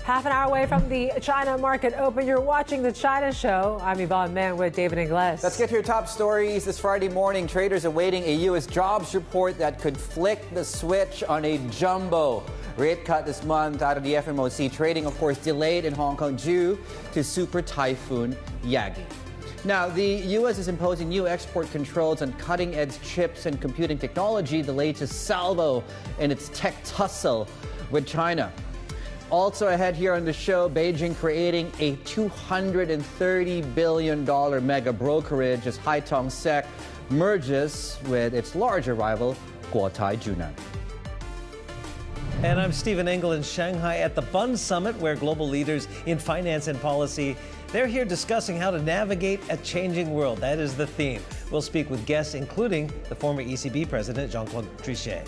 Half an hour away from the China market open, you're watching The China Show. I'm Yvonne with David Ingles. Let's get to your top stories this Friday morning. Traders awaiting a U.S. jobs report that could flick the switch on a jumbo rate cut this month out of the FOMC. Trading, of course, delayed in Hong Kong due to Super Typhoon Yagi. Now, the U.S. is imposing new export controls on cutting-edge chips and computing technology, the latest salvo in its tech tussle with China. Also ahead here on the show, Beijing creating a $230 billion mega brokerage as Haitong SEC merges with its larger rival, Guotai Junan. And I'm Stephen Ingles in Shanghai at the Bund Summit, where global leaders in finance and policy, they're here discussing how to navigate a changing world. That is the theme. We'll speak with guests, including the former ECB president, Jean-Claude Trichet.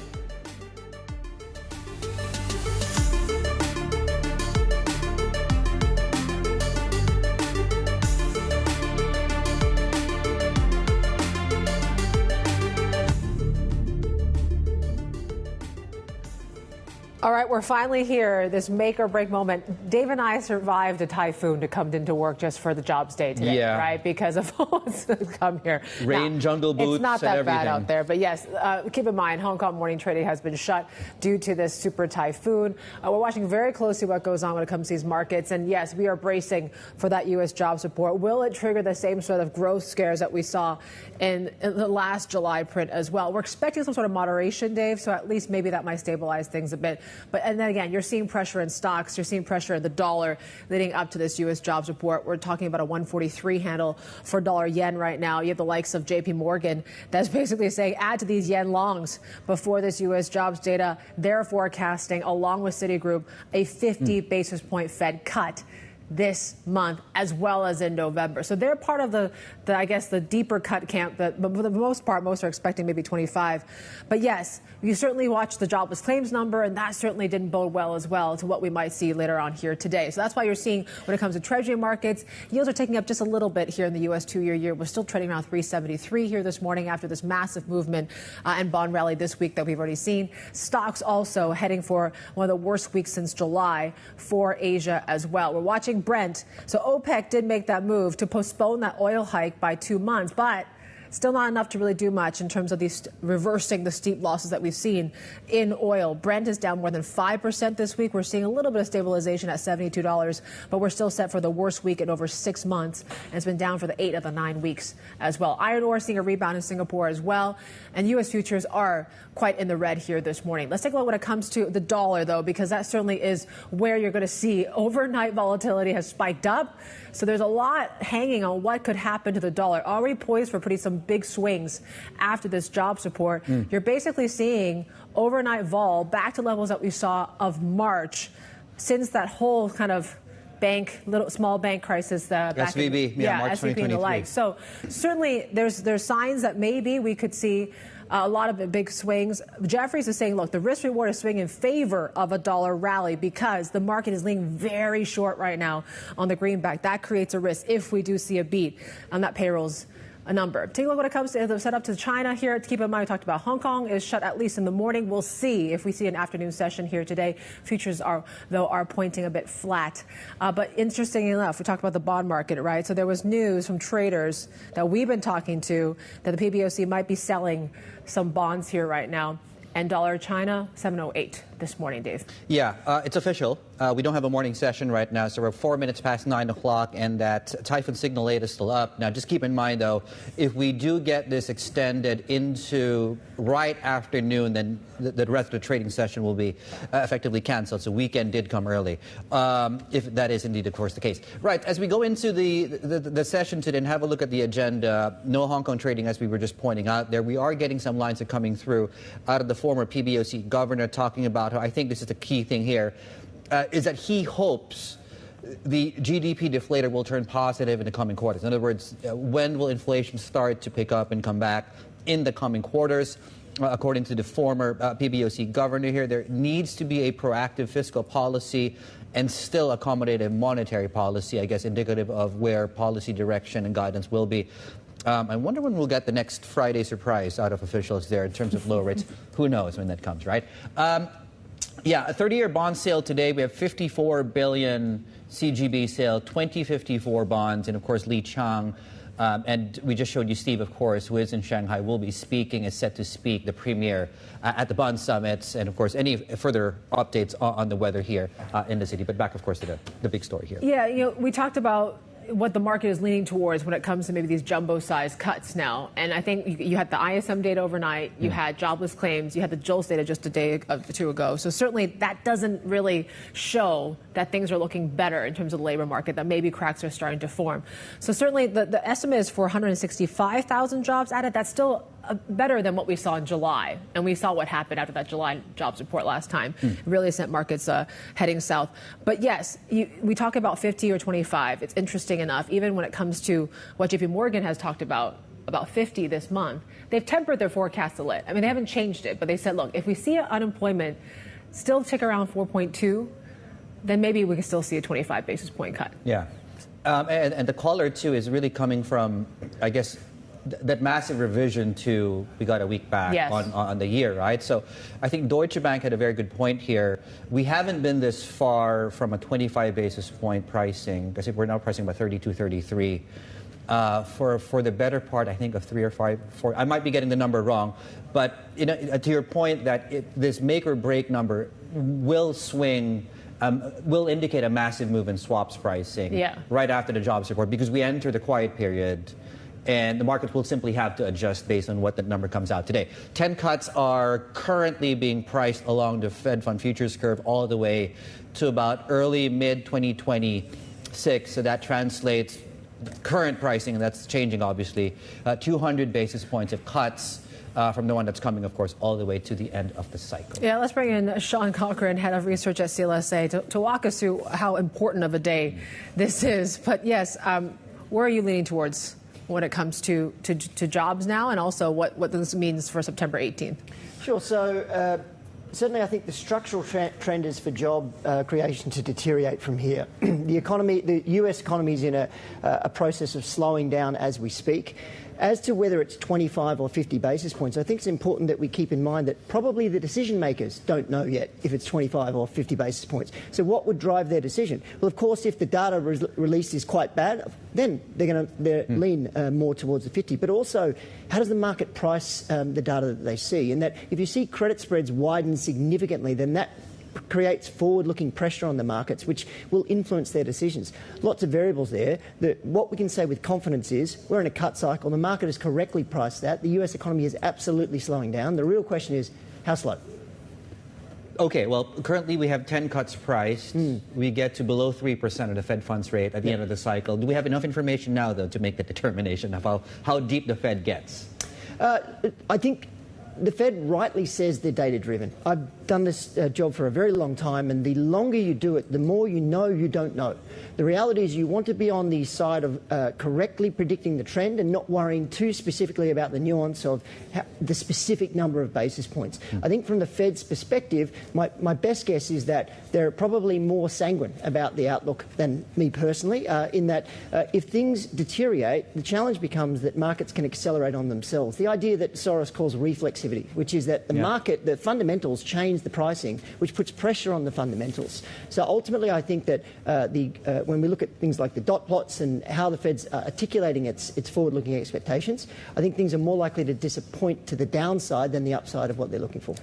All right, we're finally here, this make or break moment. Dave and I survived a typhoon to come into work just for the jobs day today, right? Because of what's come here. Rain, now, jungle boots, it's not that and bad everything out there. But yes, keep in mind, Hong Kong morning trading has been shut due to this super typhoon. We're watching very closely what goes on when it comes to these markets. And yes, we are bracing for that U.S. jobs report. Will it trigger the same sort of growth scares that we saw in the last July print as well? We're expecting some sort of moderation, Dave, so at least maybe that might stabilize things a bit. And then again, you're seeing pressure in stocks, you're seeing pressure in the dollar leading up to this U.S. jobs report. We're talking about a 143 handle for dollar yen right now. You have the likes of JP Morgan that's basically saying add to these yen longs before this U.S. jobs data. They're forecasting, along with Citigroup, a 50 basis point Fed cut this month as well as in November. So they're part of the I guess, the deeper cut camp, but for the most part, most are expecting maybe 25. But yes, you certainly watched the jobless claims number, and that certainly didn't bode well as well to what we might see later on here today. So that's why you're seeing when it comes to Treasury markets, yields are taking up just a little bit here in the U.S. two-year yield. We're still trading around 373 here this morning after this massive movement and bond rally this week that we've already seen. Stocks also heading for one of the worst weeks since July for Asia as well. We're watching Brent. So OPEC did make that move to postpone that oil hike by 2 months, but still not enough to really do much in terms of these reversing the steep losses that we've seen in oil. Brent is down more than 5% this week. We're seeing a little bit of stabilization at $72, but we're still set for the worst week in over 6 months. And it's been down for the 8 of the 9 weeks as well. Iron ore seeing a rebound in Singapore as well. And U.S. futures are quite in the red here this morning. Let's take a look when it comes to the dollar, though, because that certainly is where you're going to see overnight volatility has spiked up. So there's a lot hanging on what could happen to the dollar. Already poised for pretty some big swings after this jobs report. You're basically seeing overnight vol back to levels that we saw of March since that whole kind of small bank crisis back SVB, March SVB 2023. and the like. So certainly there's signs that maybe we could see a lot of big swings. Jeffries is saying, look, the risk reward is swinging in favor of a dollar rally because the market is leaning very short right now on the greenback. That creates a risk if we do see a beat on that payrolls a number. Take a look when it comes to the setup to China here. To keep in mind, we talked about Hong Kong is shut at least in the morning. We'll see if we see an afternoon session here today. Futures are pointing a bit flat. But interestingly enough, we talked about the bond market, right? So there was news from traders that we've been talking to that the PBOC might be selling some bonds here right now. And dollar China, 708 this morning, Dave. Yeah, it's official. We don't have a morning session right now, so we're 4 minutes past 9 o'clock, and that typhoon signal rate is still up. Now, just keep in mind, though, if we do get this extended into right afternoon, then the rest of the trading session will be effectively canceled. So weekend did come early, if that is indeed, of course, the case. Right, as we go into the session today and have a look at the agenda, no Hong Kong trading, as we were just pointing out there. We are getting some lines that are coming through out of the former PBOC governor talking about how, I think this is the key thing here, is that he hopes the GDP deflator will turn positive in the coming quarters. In other words, when will inflation start to pick up and come back in the coming quarters? According to the former PBOC governor here, there needs to be a proactive fiscal policy and still accommodative monetary policy, I guess, indicative of where policy direction and guidance will be. I wonder when we'll get the next Friday surprise out of officials there in terms of low rates. Who knows when that comes, right? Yeah, a 30-year bond sale today. We have 54 billion CGB sale, 2054 bonds, and of course Li Chang. And we just showed you Steve, of course, who is in Shanghai, will be speaking, is set to speak, the premier, at the Bund Summit. And, of course, any further updates on the weather here in the city. But back, of course, to the big story here. Yeah, we talked about what the market is leaning towards when it comes to maybe these jumbo-sized cuts now. And I think you had the ISM data overnight, you had jobless claims, you had the JOLTS data just a day or two ago. So certainly that doesn't really show that things are looking better in terms of the labor market, that maybe cracks are starting to form. So certainly the estimate is for 165,000 jobs added. That's still better than what we saw in July. And we saw what happened after that July jobs report last time. It really sent markets heading south. But yes, we talk about 50 or 25. It's interesting enough, even when it comes to what JP Morgan has talked about 50 this month. They've tempered their forecast a little. I mean, they haven't changed it, but they said, look, if we see unemployment still tick around 4.2, then maybe we can still see a 25 basis point cut. Yeah. And the caller, too, is really coming from, I guess, that massive revision to we got a week back on the year, right? So I think Deutsche Bank had a very good point here. We haven't been this far from a 25 basis point pricing, because we're now pricing about 32, 33. For the better part, I think, of 3 or 5, 4. I might be getting the number wrong, but to your point that this make or break number will swing. Will indicate a massive move in swaps pricing right after the jobs report, because we enter the quiet period. And the market will simply have to adjust based on what that number comes out today. 10 cuts are currently being priced along the Fed Fund futures curve all the way to about early, mid-2026. So that translates current pricing, and that's changing, obviously, 200 basis points of cuts from the one that's coming, of course, all the way to the end of the cycle. Yeah, let's bring in Shaun, Cochran, head of research at CLSA, to walk us through how important of a day this is. But yes, where are you leaning towards when it comes to jobs now, and also what this means for September 18th? Sure. So certainly I think the structural trend is for job creation to deteriorate from here. The US economy is in a process of slowing down as we speak. As to whether it's 25 or 50 basis points, I think it's important that we keep in mind that probably the decision makers don't know yet if it's 25 or 50 basis points. So what would drive their decision? Well, of course, if the data released is quite bad, then they're going to lean more towards the 50. But also, how does the market price the data that they see? And that if you see credit spreads widen significantly, then that creates forward-looking pressure on the markets, which will influence their decisions. Lots of variables there. What we can say with confidence is we're in a cut cycle. The market has correctly priced that. The US economy is absolutely slowing down. The real question is, how slow? Okay, well, currently we have 10 cuts priced. We get to below 3% of the Fed funds rate at the end of the cycle. Do we have enough information now, though, to make the determination of how deep the Fed gets? I think the Fed rightly says they're data-driven. I've done this job for a very long time, and the longer you do it, the more you know you don't know. The reality is you want to be on the side of correctly predicting the trend and not worrying too specifically about the nuance of the specific number of basis points. I think from the Fed's perspective, my best guess is that they're probably more sanguine about the outlook than me personally, in that if things deteriorate, the challenge becomes that markets can accelerate on themselves. The idea that Soros calls reflexivity, which is that the market, the fundamentals change the pricing, which puts pressure on the fundamentals. So ultimately, I think that when we look at things like the dot plots and how the Fed's articulating its forward-looking expectations, I think things are more likely to disappoint to the downside than the upside of what they're looking for.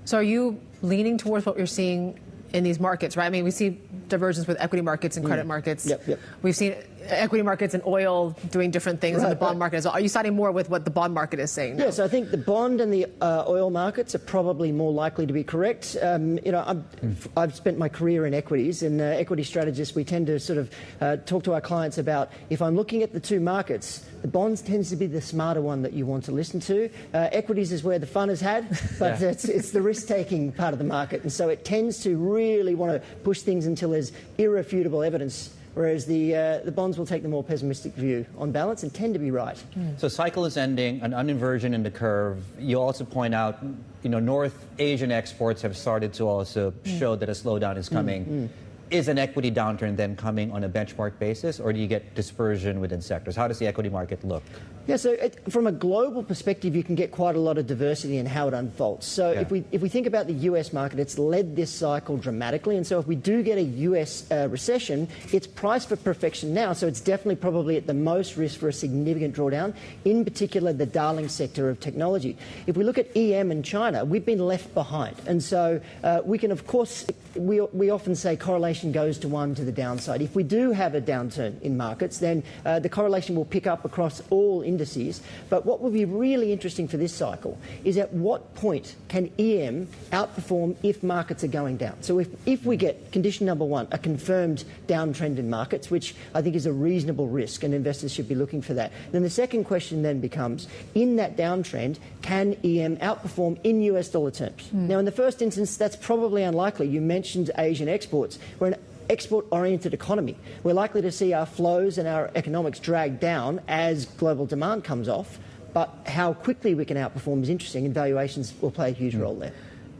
So are you leaning towards what you're seeing in these markets, right? I mean, we see divergence with equity markets and credit markets. Yep. We've seen equity markets and oil doing different things in the bond market as well. Are you siding more with what the bond market is saying now? Yes, I think the bond and the oil markets are probably more likely to be correct. I've spent my career in equities, and equity strategists, we tend to sort of talk to our clients about, if I'm looking at the two markets, the bonds tends to be the smarter one that you want to listen to. Equities is where the fun is had, but it's the risk-taking part of the market, and so it tends to really want to push things until there's irrefutable evidence, whereas the bonds will take the more pessimistic view on balance and tend to be right. So cycle is ending, an uninversion in the curve. You also point out, North Asian exports have started to also show that a slowdown is coming. is an equity downturn then coming on a benchmark basis, or do you get dispersion within sectors? How does the equity market look? Yeah, so from a global perspective, you can get quite a lot of diversity in how it unfolds. So if we think about the US market, it's led this cycle dramatically. And so if we do get a US recession, it's priced for perfection now. So it's definitely probably at the most risk for a significant drawdown, in particular the darling sector of technology. If we look at EM and China, we've been left behind. And so we can, of course, we often say correlation goes to one to the downside. If we do have a downturn in markets, then the correlation will pick up across all indices. But what will be really interesting for this cycle is at what point can EM outperform if markets are going down. So if we get condition number one, a confirmed downtrend in markets, which I think is a reasonable risk and investors should be looking for that, then the second question then becomes, in that downtrend, can EM outperform in US dollar terms? Now, in the first instance, that's probably unlikely. You mentioned Asian exports. We're an export-oriented economy. We're likely to see our flows and our economics drag down as global demand comes off, but how quickly we can outperform is interesting, and valuations will play a huge role there.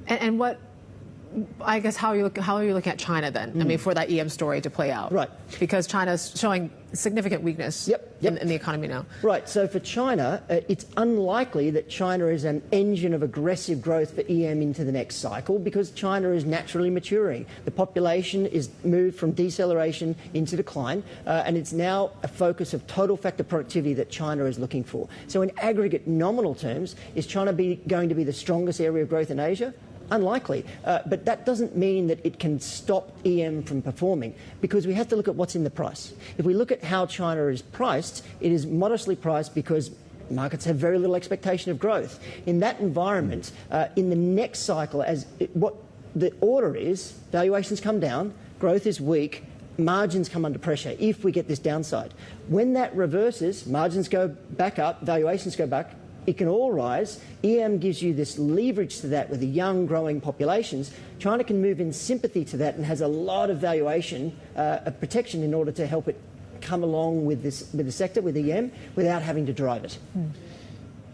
And what, I guess, how are you looking at China then? I mean, for that EM story to play out, right? Because China's showing significant weakness in the economy now. Right. So for China, it's unlikely that China is an engine of aggressive growth for EM into the next cycle, because China is naturally maturing. The population is moved from deceleration into decline, and it's now a focus of total factor productivity that China is looking for. So in aggregate nominal terms, is China going to be the strongest area of growth in Asia? Unlikely, but that doesn't mean that it can stop EM from performing, because we have to look at what's in the price. If we look at how China is priced, it is modestly priced because markets have very little expectation of growth. In that environment, in the next cycle, what the order is, valuations come down, growth is weak, margins come under pressure if we get this downside. When that reverses, margins go back up, valuations go back, it can all rise. EM gives you this leverage to that with the young, growing populations. China can move in sympathy to that and has a lot of valuation protection in order to help it come along with the sector, with EM, without having to drive it.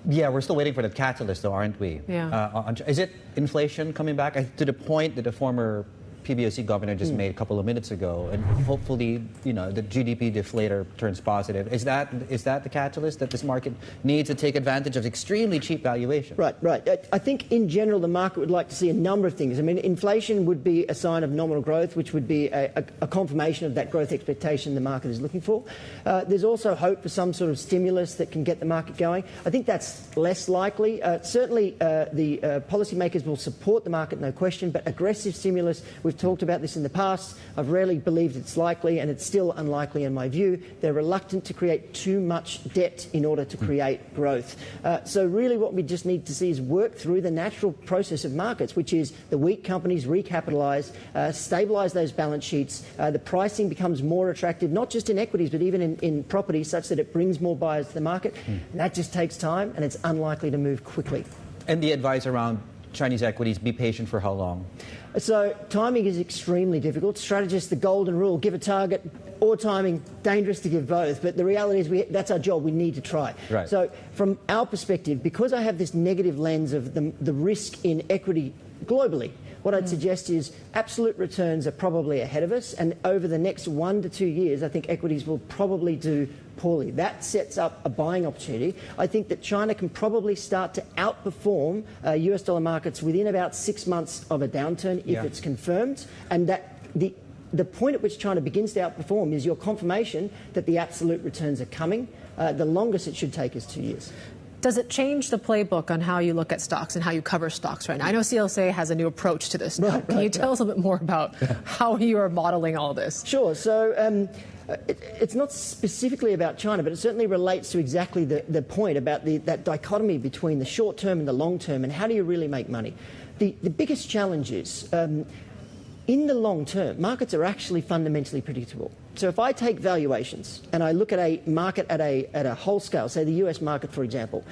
Yeah, we're still waiting for the catalyst, though, aren't we? Yeah. Is it inflation coming back? To the point that the former PBOC governor just made a couple of minutes ago, and hopefully, the GDP deflator turns positive. Is that the catalyst that this market needs to take advantage of extremely cheap valuation? Right. I think in general the market would like to see a number of things. I mean, inflation would be a sign of nominal growth, which would be a confirmation of that growth expectation the market is looking for. There's also hope for some sort of stimulus that can get the market going. I think that's less likely. Certainly, the policymakers will support the market, no question, but aggressive stimulus, we've talked about this in the past. I've rarely believed it's likely, and it's still unlikely in my view. They're reluctant to create too much debt in order to create growth. So really what we just need to see is work through the natural process of markets, which is the weak companies recapitalise, stabilise those balance sheets, the pricing becomes more attractive, not just in equities, but even in property, such that it brings more buyers to the market. And that just takes time, and it's unlikely to move quickly. And the advice around Chinese equities, be patient for how long? So timing is extremely difficult. Strategists, the golden rule, give a target or timing, dangerous to give both. But the reality is that's our job. We need to try. Right. So from our perspective, because I have this negative lens of the risk in equity globally, what I'd suggest is absolute returns are probably ahead of us. And over the next 1 to 2 years, I think equities will probably do poorly. That sets up a buying opportunity. I think that China can probably start to outperform US dollar markets within about 6 months of a downturn if it's confirmed. And that the point at which China begins to outperform is your confirmation that the absolute returns are coming. The longest it should take is 2 years. Does it change the playbook on how you look at stocks and how you cover stocks right now? I know CLSA has a new approach to this. Can you tell us a bit more about how you are modeling all this? Sure. So it's not specifically about China, but it certainly relates to exactly the point about that dichotomy between the short term and the long term, and how do you really make money? The biggest challenge is in the long term, markets are actually fundamentally predictable. So if I take valuations and I look at a market at a whole scale, say the US market, for example,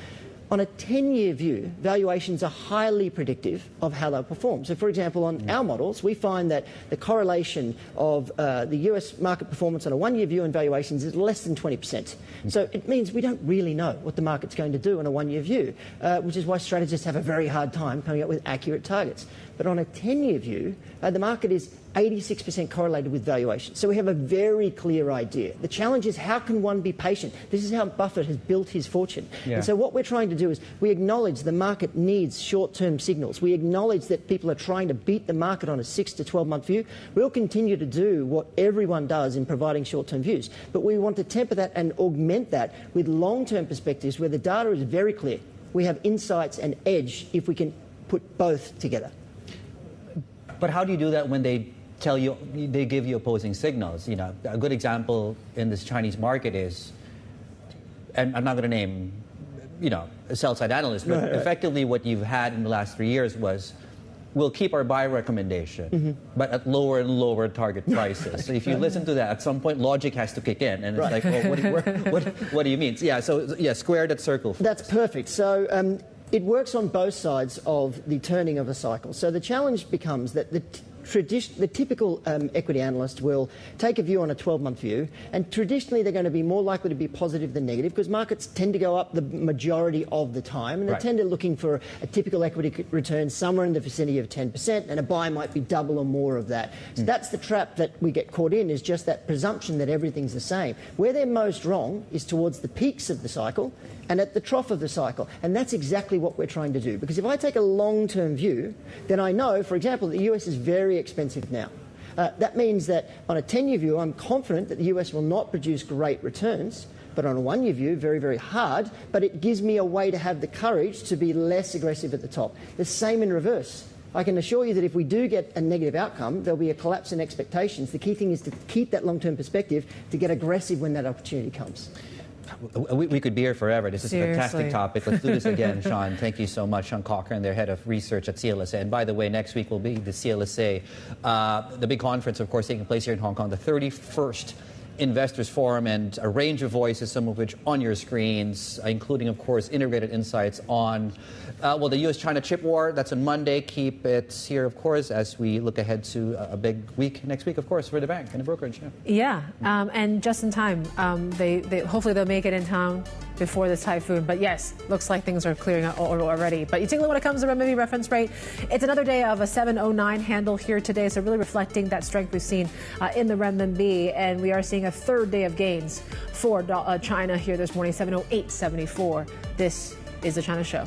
on a 10-year view, valuations are highly predictive of how they'll perform. So, for example, on our models, we find that the correlation of the US market performance on a 1-year view and valuations is less than 20%. So it means we don't really know what the market's going to do on a 1-year view, which is why strategists have a very hard time coming up with accurate targets. But on a 10-year view, the market is 86% correlated with valuation. So we have a very clear idea. The challenge is, how can one be patient? This is how Buffett has built his fortune. Yeah. And so what we're trying to do is we acknowledge the market needs short-term signals. We acknowledge that people are trying to beat the market on a 6 to 12-month view. We'll continue to do what everyone does in providing short-term views. But we want to temper that and augment that with long-term perspectives where the data is very clear. We have insights and edge if we can put both together. But how do you do that when they tell you, they give you opposing signals? You know, a good example in this Chinese market is, and I'm not going to name, you know, a sell-side analyst, but effectively what you've had in the last 3 years was, we'll keep our buy recommendation, but at lower and lower target prices. So if you listen to that, at some point logic has to kick in, and it's like, well, what do you mean? Yeah, so yeah, square that circle. That's perfect. So it works on both sides of the turning of a cycle. So the challenge becomes that the typical equity analyst will take a view on a 12-month view, and traditionally they're going to be more likely to be positive than negative because markets tend to go up the majority of the time, and they tend to looking for a typical equity return somewhere in the vicinity of 10%, and a buy might be double or more of that. So that's the trap that we get caught in, is just that presumption that everything's the same. Where they're most wrong is towards the peaks of the cycle and at the trough of the cycle, and that's exactly what we're trying to do. Because if I take a long-term view, then I know, for example, that the US is very expensive now. That means that on a 10-year view, I'm confident that the US will not produce great returns, but on a 1-year view, very, very hard, but it gives me a way to have the courage to be less aggressive at the top. The same in reverse. I can assure you that if we do get a negative outcome, there'll be a collapse in expectations. The key thing is to keep that long-term perspective, to get aggressive when that opportunity comes. We could be here forever. This is a fantastic topic. Let's do this again, Shaun. Thank you so much. Shaun Cochran, their head of research at CLSA. And by the way, next week will be the CLSA, the big conference, of course, taking place here in Hong Kong, the 31st Investors Forum, and a range of voices, some of which on your screens, including, of course, integrated insights on, well, the U.S.-China chip war. That's on Monday. Keep it here, of course, as we look ahead to a big week next week, of course, for the bank and the brokerage. And just in time. Hopefully they'll make it in town before this typhoon. But yes, looks like things are clearing up already. But you take a look when it comes to renminbi reference rate. It's another day of a 709 handle here today, so really reflecting that strength we've seen in the renminbi. And we are seeing a third day of gains for China here this morning, 708.74. This is the China Show.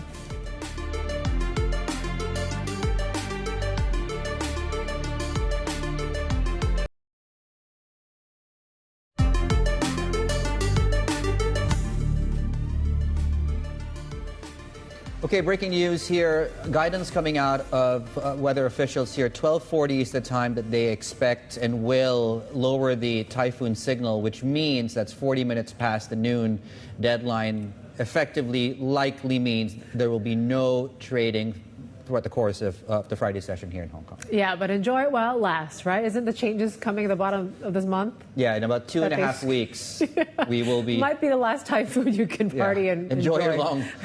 Okay, breaking news here. Guidance coming out of weather officials here. 12:40 is the time that they expect and will lower the typhoon signal, which means that's 40 minutes past the noon deadline. Effectively, likely means there will be no trading throughout the course of the Friday session here in Hong Kong. Yeah, but enjoy it while it lasts, right? Isn't the changes coming at the bottom of this month? Yeah, in about 2.5 weeks, we will be... Might be the last typhoon you can party and enjoy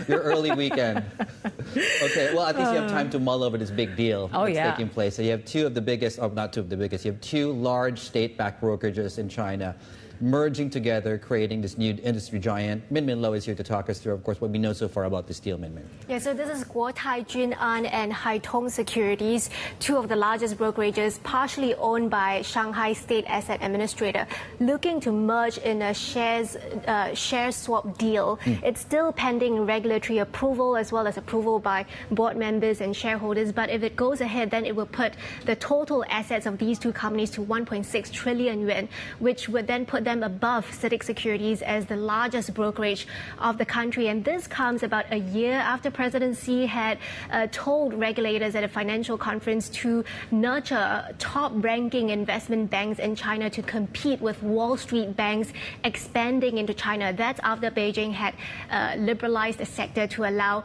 your early weekend. Okay, well, at least you have time to mull over this big deal that's taking place. So you have two of the biggest, or not two of the biggest, you have two large state-backed brokerages in China merging together, creating this new industry giant. Min Min Lo is here to talk us through, of course, what we know so far about this deal, Min Min. Yeah, so this is Guotai Junan and Haitong Securities, two of the largest brokerages, partially owned by Shanghai State Asset Administrator, looking to merge in a share swap deal. It's still pending regulatory approval as well as approval by board members and shareholders. But if it goes ahead, then it will put the total assets of these two companies to 1.6 trillion yuan, which would then put them above CITIC Securities as the largest brokerage of the country. And this comes about a year after President Xi had told regulators at a financial conference to nurture top-ranking investment banks in China to compete with Wall Street banks expanding into China. That's after Beijing had liberalized the sector to allow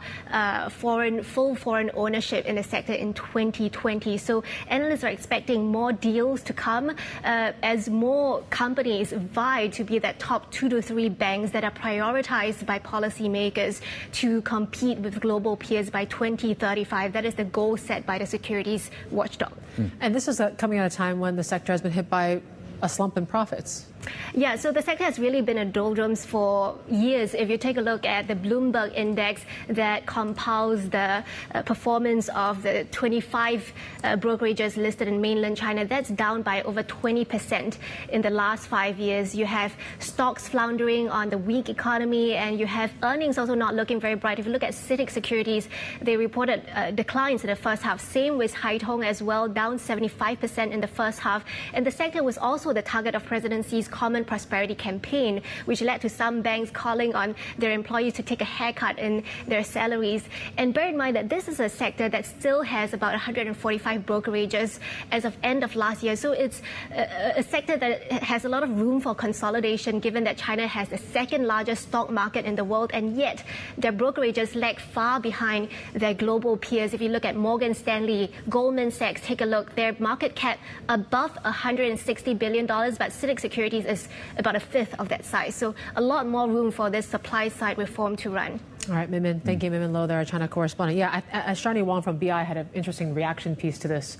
full foreign ownership in the sector in 2020. So analysts are expecting more deals to come as more companies vie to be that top 2 to 3 banks that are prioritized by policymakers to compete with global peers by 2035. That is the goal set by the securities watchdog. And this is coming at a time when the sector has been hit by a slump in profits. Yeah, so the sector has really been in doldrums for years. If you take a look at the Bloomberg index that compiles the performance of the 25 brokerages listed in mainland China, that's down by over 20% in the last 5 years. You have stocks floundering on the weak economy, and you have earnings also not looking very bright. If you look at CITIC Securities, they reported declines in the first half. Same with Haitong as well, down 75% in the first half. And the sector was also the target of President Xi's Common Prosperity campaign, which led to some banks calling on their employees to take a haircut in their salaries. And bear in mind that this is a sector that still has about 145 brokerages as of end of last year. So it's a sector that has a lot of room for consolidation, given that China has the second largest stock market in the world, and yet their brokerages lag far behind their global peers. If you look at Morgan Stanley, Goldman Sachs, take a look, their market cap above $160 billion, but CITIC Securities is about a fifth of that size. So a lot more room for this supply side reform to run. All right, Min. Thank you, Min Lo, there, our China correspondent. Yeah, Shaun Wong from BI had an interesting reaction piece to this,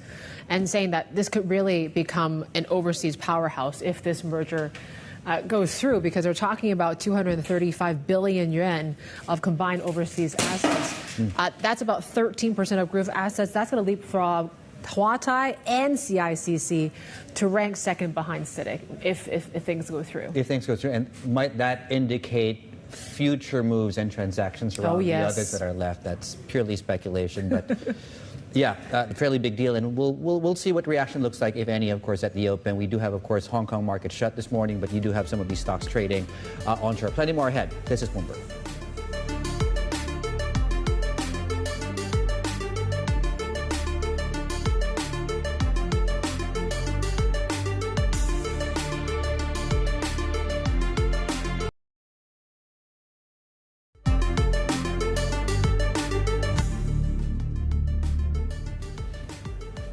and saying that this could really become an overseas powerhouse if this merger goes through, because they're talking about 235 billion yuan of combined overseas assets. That's about 13% of group assets. That's going to leapfrog Guotai and CICC to rank second behind CITIC if things go through. If things go through, and might that indicate future moves and transactions around the others that are left? That's purely speculation, but yeah, fairly big deal, and we'll see what reaction looks like, if any, of course, at the open. We do have, of course, Hong Kong market shut this morning, but you do have some of these stocks trading onshore. Plenty more ahead. This is Bloomberg.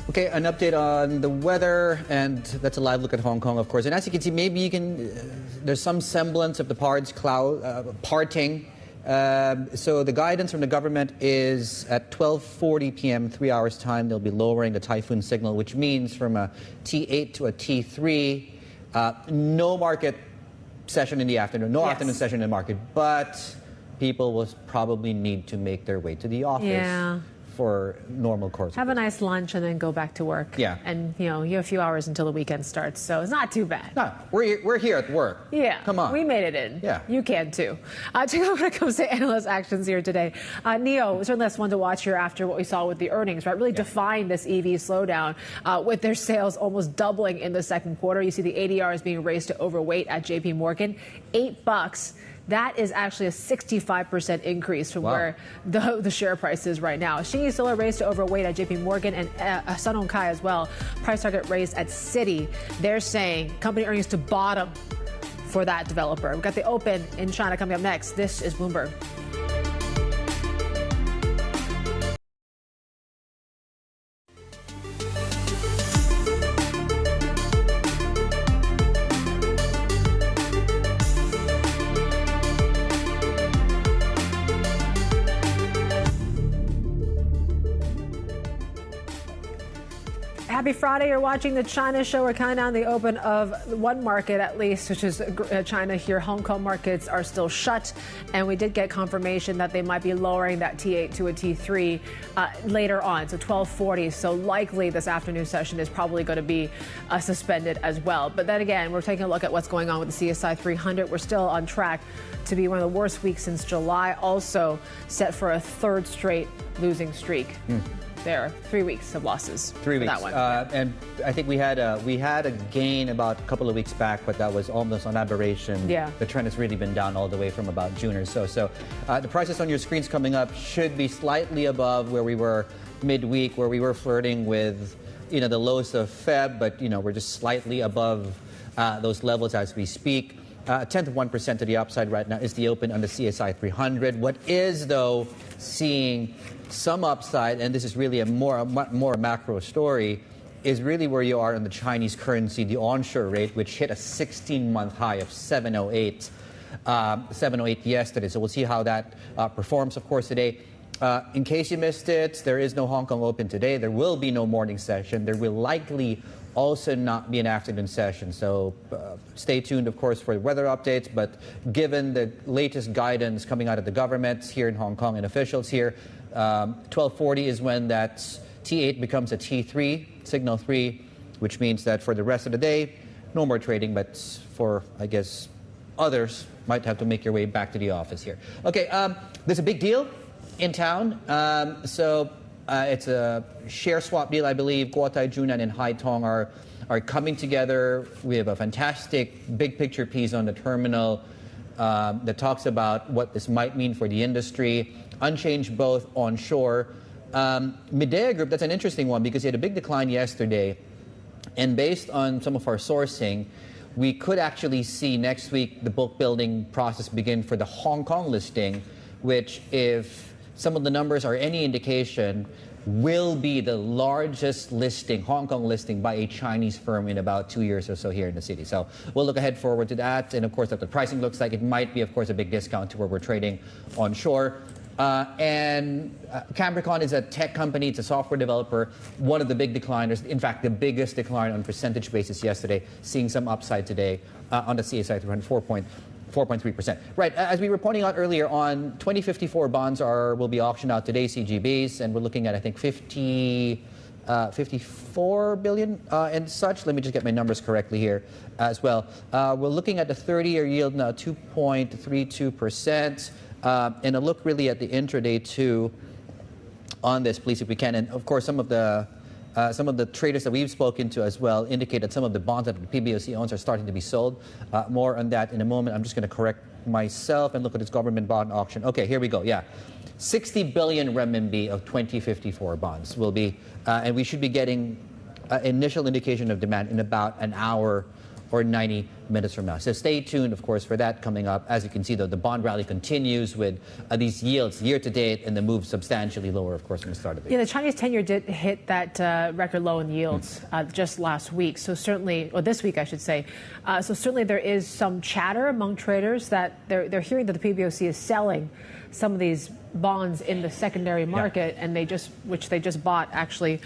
Okay, an update on the weather, and that's a live look at Hong Kong, of course. And as you can see, maybe you can, there's some semblance of the parting. So the guidance from the government is at 12:40 p.m., 3 hours time, they'll be lowering the typhoon signal, which means from a T8 to a T3, no market session in the afternoon, no afternoon session in the market, but people will probably need to make their way to the office. For normal course. Have a nice lunch and then go back to work. Yeah. And, you have a few hours until the weekend starts, so it's not too bad. No, we're here at work. Yeah. Come on. We made it in. Yeah. You can, too. Check out when it comes to analyst actions here today. NEO, certainly that's one to watch here after what we saw with the earnings, right? Really defying this EV slowdown with their sales almost doubling in the second quarter. You see the ADR is being raised to overweight at JP Morgan. $8. That is actually a 65% increase from where the share price is right now. Xinyi Solar raised to overweight at JP Morgan, and Sun Hung Kai as well. Price target raised at Citi. They're saying company earnings to bottom for that developer. We've got the open in China coming up next. This is Bloomberg. Happy Friday. You're watching the China show. We're counting down the open of one market at least, which is China here. Hong Kong markets are still shut, and we did get confirmation that they might be lowering that T8 to a T3 later on, so 12:40. So likely this afternoon session is probably going to be suspended as well. But then again, we're taking a look at what's going on with the CSI 300. We're still on track to be one of the worst weeks since July, also set for a third straight losing streak. There, 3 weeks of losses. 3 weeks. That one. And I think we had a gain about a couple of weeks back, but that was almost an aberration. Yeah. The trend has really been down all the way from about June or so. So the prices on your screens coming up should be slightly above where we were midweek, where we were flirting with, the lows of Feb, but we're just slightly above those levels as we speak. A tenth of 1% to the upside right now is the open on the CSI 300. What is, though, seeing some upside, and this is really a more macro story, is really where you are in the Chinese currency, the onshore rate, which hit a 16-month high of 708 yesterday. So we'll see how that performs, of course, today. In case you missed it, there is no Hong Kong Open today. There will be no morning session. There will likely also not be an afternoon session. So stay tuned, of course, for weather updates. But given the latest guidance coming out of the government here in Hong Kong and officials here, 12:40 is when that T8 becomes a T3, signal 3, which means that for the rest of the day, no more trading. But for, I guess, others might have to make your way back to the office here. Okay, there's a big deal in town. It's a share swap deal, I believe. Guotai Junan and Haitong are coming together. We have a fantastic big picture piece on the terminal that talks about what this might mean for the industry. Unchanged both onshore. Midea Group, that's an interesting one because they had a big decline yesterday. And based on some of our sourcing, we could actually see next week the book building process begin for the Hong Kong listing, which, if some of the numbers are any indication, will be the largest listing, Hong Kong listing, by a Chinese firm in about 2 years or so here in the city. So we'll look ahead forward to that. And of course, what the pricing looks like, it might be, of course, a big discount to where we're trading onshore. Capricorn is a tech company. It's a software developer. One of the big decliners, in fact, the biggest decline on percentage basis yesterday, seeing some upside today on the CSI 4.3%. Right, as we were pointing out earlier on, 2054 bonds will be auctioned out today, CGBs, and we're looking at, I think, 54 billion and such. Let me just get my numbers correctly here as well. We're looking at the 30-year yield now, 2.32%. And a look really at the intraday too on this, please, if we can. And of course, some of the traders that we've spoken to as well indicate that some of the bonds that the PBOC owns are starting to be sold. More on that in a moment. I'm just going to correct myself and look at this government bond auction. Okay, here we go. Yeah, 60 billion renminbi of 2054 bonds will be, and we should be getting initial indication of demand in about an hour or 90 minutes from now. So stay tuned, of course, for that coming up. As you can see, though, the bond rally continues with these yields year to date, and the move substantially lower, of course, from the start of the year. Yeah, the Chinese 10-year did hit that record low in yields just last week. So certainly, or this week, I should say. So certainly there is some chatter among traders that they're hearing that the PBOC is selling some of these bonds in the secondary market, and which they just bought actually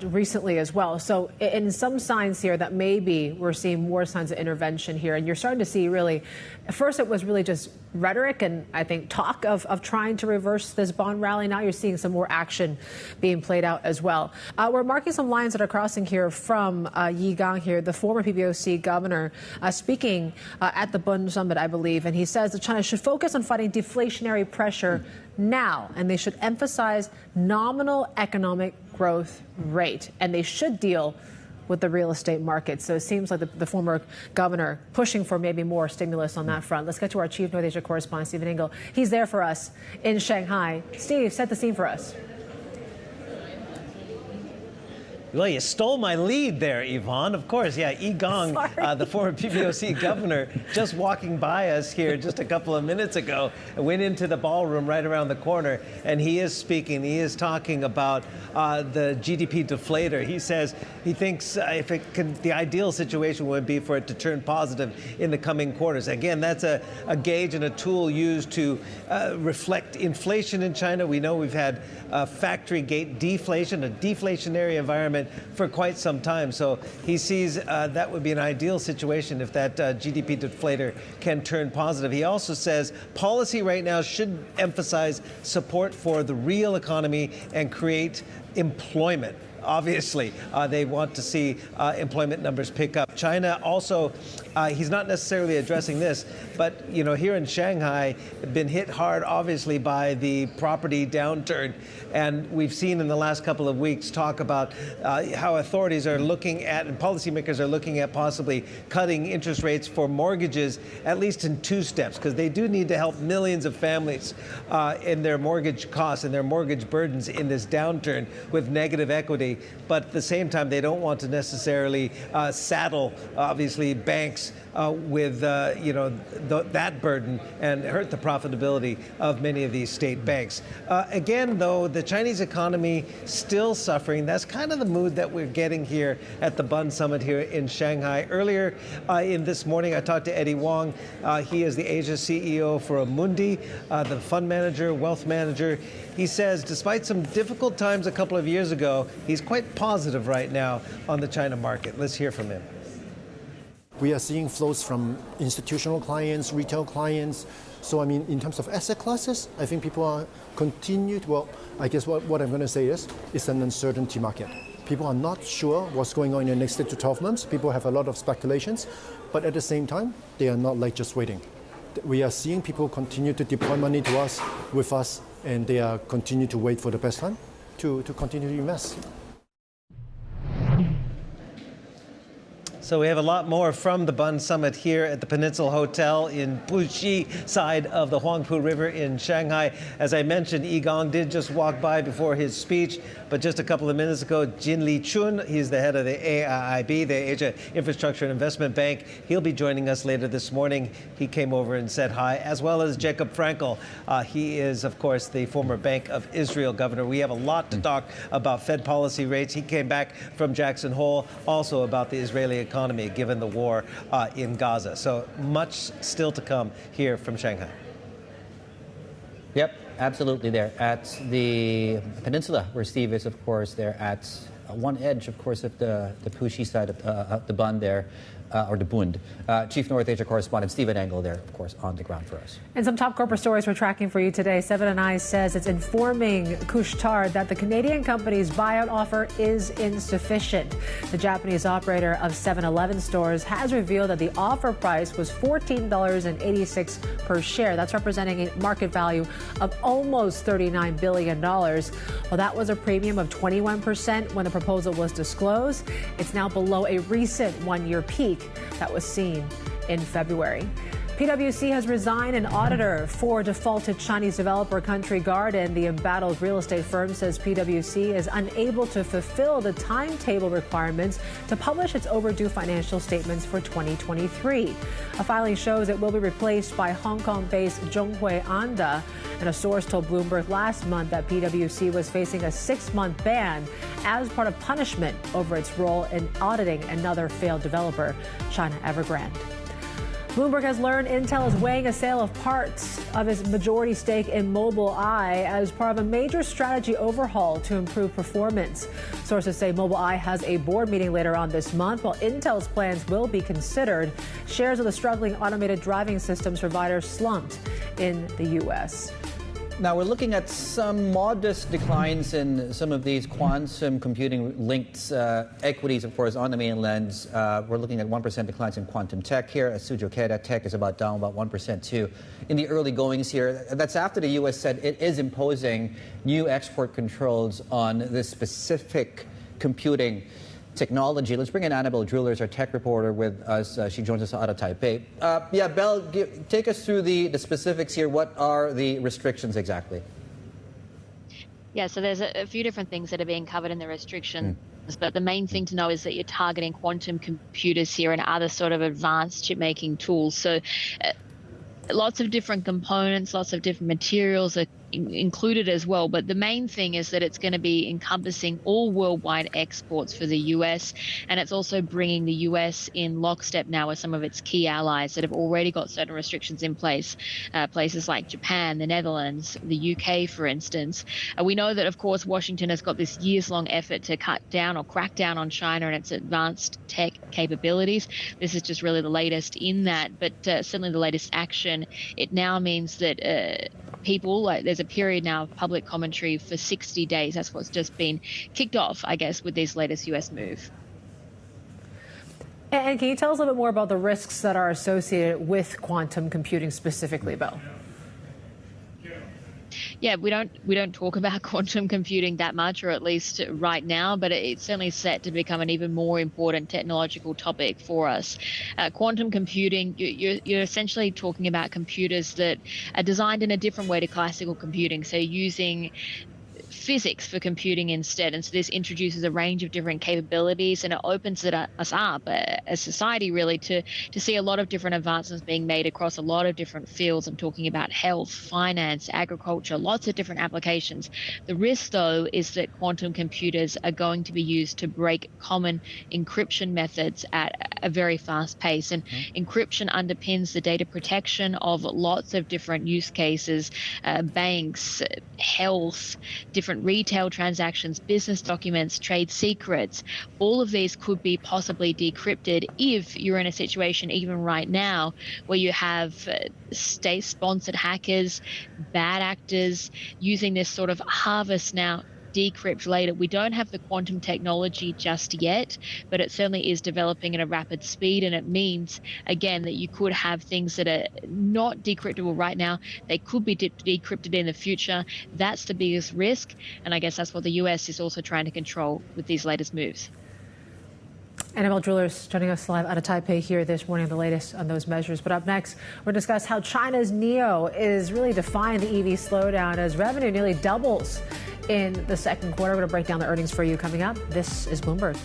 recently as well. So in some signs here that maybe we're seeing more signs of intervention here, and you're starting to see really, at first it was really just rhetoric and I think talk of trying to reverse this bond rally. Now you're seeing some more action being played out as well. We're marking some lines that are crossing here from Yi Gang here, the former PBOC governor, speaking at the Bund Summit, I believe, and he says that China should focus on fighting deflationary pressure now, and they should emphasize nominal economic growth rate, and they should deal with the real estate market. So it seems like the former governor pushing for maybe more stimulus on that front. Let's get to our chief North Asia correspondent, Stephen Ingles. He's there for us in Shanghai. Steve, set the scene for us. Well, you stole my lead there, Yvonne. Of course, yeah, Yi Gang, the former PBOC governor, just walking by us here just a couple of minutes ago, went into the ballroom right around the corner, and he is speaking. He is talking about the GDP deflator. He says he thinks the ideal situation would be for it to turn positive in the coming quarters. Again, that's a gauge and a tool used to reflect inflation in China. We know we've had factory gate deflation, a deflationary environment for quite some time. So he sees that would be an ideal situation if that GDP deflator can turn positive. He also says policy right now should emphasize support for the real economy and create employment. Obviously, they want to see employment numbers pick up. China also, he's not necessarily addressing this, but here in Shanghai, been hit hard, obviously, by the property downturn. And we've seen in the last couple of weeks talk about how authorities are looking at, and policymakers are looking at possibly cutting interest rates for mortgages, at least in 2 steps, because they do need to help millions of families in their mortgage costs and their mortgage burdens in this downturn with negative equity. But at the same time, they don't want to necessarily saddle, obviously, banks with that burden and hurt the profitability of many of these state banks. Again, though, the Chinese economy still suffering. That's kind of the mood that we're getting here at the Bund Summit here in Shanghai. Earlier in this morning, I talked to Eddie Wong. He is the Asia CEO for Amundi, the fund manager, wealth manager. He says, despite some difficult times a couple of years ago, he's is quite positive right now on the China market. Let's hear from him. We are seeing flows from institutional clients, retail clients. So, I mean, in terms of asset classes, I think people are continued. Well, I guess what I'm going to say is it's an uncertainty market. People are not sure what's going on in the next 6 to 12 months. People have a lot of speculations, but at the same time, they are not like just waiting. We are seeing people continue to deploy money to us, with us, and they are continue to wait for the best time to continue to invest. So we have a lot more from the Bund Summit here at the Peninsula Hotel in Puxi side of the Huangpu River in Shanghai. As I mentioned, Yvonne did just walk by before his speech, but just a couple of minutes ago, Jin Li Chun, he's the head of the AIIB, the Asia Infrastructure and Investment Bank. He'll be joining us later this morning. He came over and said hi, as well as Jacob Frankel. He is, of course, the former Bank of Israel governor. We have a lot to talk about Fed policy rates. He came back from Jackson Hole, also about the Israeli economy, given the war in Gaza. So much still to come here from Shanghai. Yep, absolutely. There at the peninsula, where Steve is, of course, they're at one edge, of course, of the Puxi side of the Bund there, or the Bund. Chief North Asia correspondent Stephen Engel there, of course, on the ground for us. And some top corporate stories we're tracking for you today. 7 & I says it's informing Couche-Tard that the Canadian company's buyout offer is insufficient. The Japanese operator of 7-Eleven stores has revealed that the offer price was $14.86 per share. That's representing a market value of almost $39 billion. Well, that was a premium of 21% when the proposal was disclosed. It's now below a recent one-year peak that was seen in February. PwC has resigned an auditor for defaulted Chinese developer Country Garden. The embattled real estate firm says PwC is unable to fulfill the timetable requirements to publish its overdue financial statements for 2023. A filing shows it will be replaced by Hong Kong-based Zhonghui Anda. And a source told Bloomberg last month that PwC was facing a 6-month ban as part of punishment over its role in auditing another failed developer, China Evergrande. Bloomberg has learned Intel is weighing a sale of parts of its majority stake in Mobileye as part of a major strategy overhaul to improve performance. Sources say Mobileye has a board meeting later on this month, while Intel's plans will be considered. Shares of the struggling automated driving systems provider slumped in the U.S. Now, we're looking at some modest declines in some of these quantum computing-linked equities, of course, on the mainland. We're looking at 1% declines in quantum tech here. Suzhou Tech is down about 1% too. In the early goings here, that's after the U.S. said it is imposing new export controls on this specific computing technology. Let's bring in Annabelle Drewlers, our tech reporter, with us. She joins us out of Taipei. Belle, take us through the specifics here. What are the restrictions exactly? Yeah, so there's a few different things that are being covered in the restrictions. But the main thing to know is that you're targeting quantum computers here and other sort of advanced chip-making tools. So lots of different components, lots of different materials are included as well, but the main thing is that it's going to be encompassing all worldwide exports for the US, and it's also bringing the US in lockstep now with some of its key allies that have already got certain restrictions in place, places like Japan, the Netherlands, the UK, for instance. We know that, of course, Washington has got this years-long effort to cut down or crack down on China and its advanced tech capabilities. This is just really the latest in that, but certainly the latest action. It now means that people, there's a period now of public commentary for 60 days. That's what's just been kicked off, I guess, with this latest U.S. move. And can you tell us a little bit more about the risks that are associated with quantum computing specifically, Belle? Yeah, we don't talk about quantum computing that much, or at least right now, but it's certainly set to become an even more important technological topic for us. Quantum computing, you're essentially talking about computers that are designed in a different way to classical computing, so using physics for computing instead. And so this introduces a range of different capabilities, and it opens us up as society really to see a lot of different advancements being made across a lot of different fields. I'm talking about health, finance, agriculture, lots of different applications. The risk, though, is that quantum computers are going to be used to break common encryption methods at a very fast pace. And encryption underpins the data protection of lots of different use cases, banks, health, different retail transactions, business documents, trade secrets. All of these could be possibly decrypted if you're in a situation, even right now, where you have state-sponsored hackers, bad actors using this sort of harvest now, decrypt later. We don't have the quantum technology just yet, but it certainly is developing at a rapid speed, and it means, again, that you could have things that are not decryptable right now. They could be decrypted in the future. That's the biggest risk, and I guess that's what the US is also trying to control with these latest moves. NML Jewelers joining us live out of Taipei here this morning, the latest on those measures. But up next, we're going to discuss how China's NIO is really defying the EV slowdown as revenue nearly doubles in the second quarter. We're going to break down the earnings for you coming up. This is Bloomberg.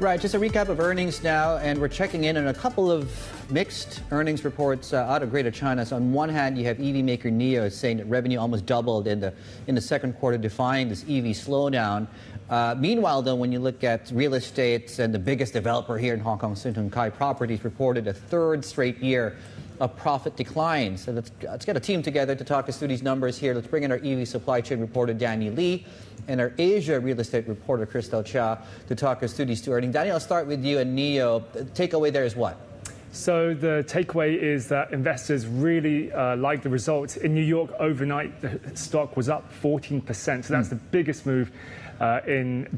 Right, just a recap of earnings now, and we're checking in on a couple of mixed earnings reports out of Greater China. So on one hand, you have EV maker NIO saying that revenue almost doubled in the second quarter, defying this EV slowdown. Meanwhile, though, when you look at real estate, and the biggest developer here in Hong Kong, Shanghai Properties, reported a third straight year of profit decline. So let's get a team together to talk us through these numbers here. Let's bring in our EV supply chain reporter, Danny Lee, and our Asia real estate reporter, Crystal Chia, to talk us through these two earnings. Danny, I'll start with you and NIO. The takeaway there is what? So the takeaway is that investors really like the results. In New York, overnight, the stock was up 14%. So that's the biggest move.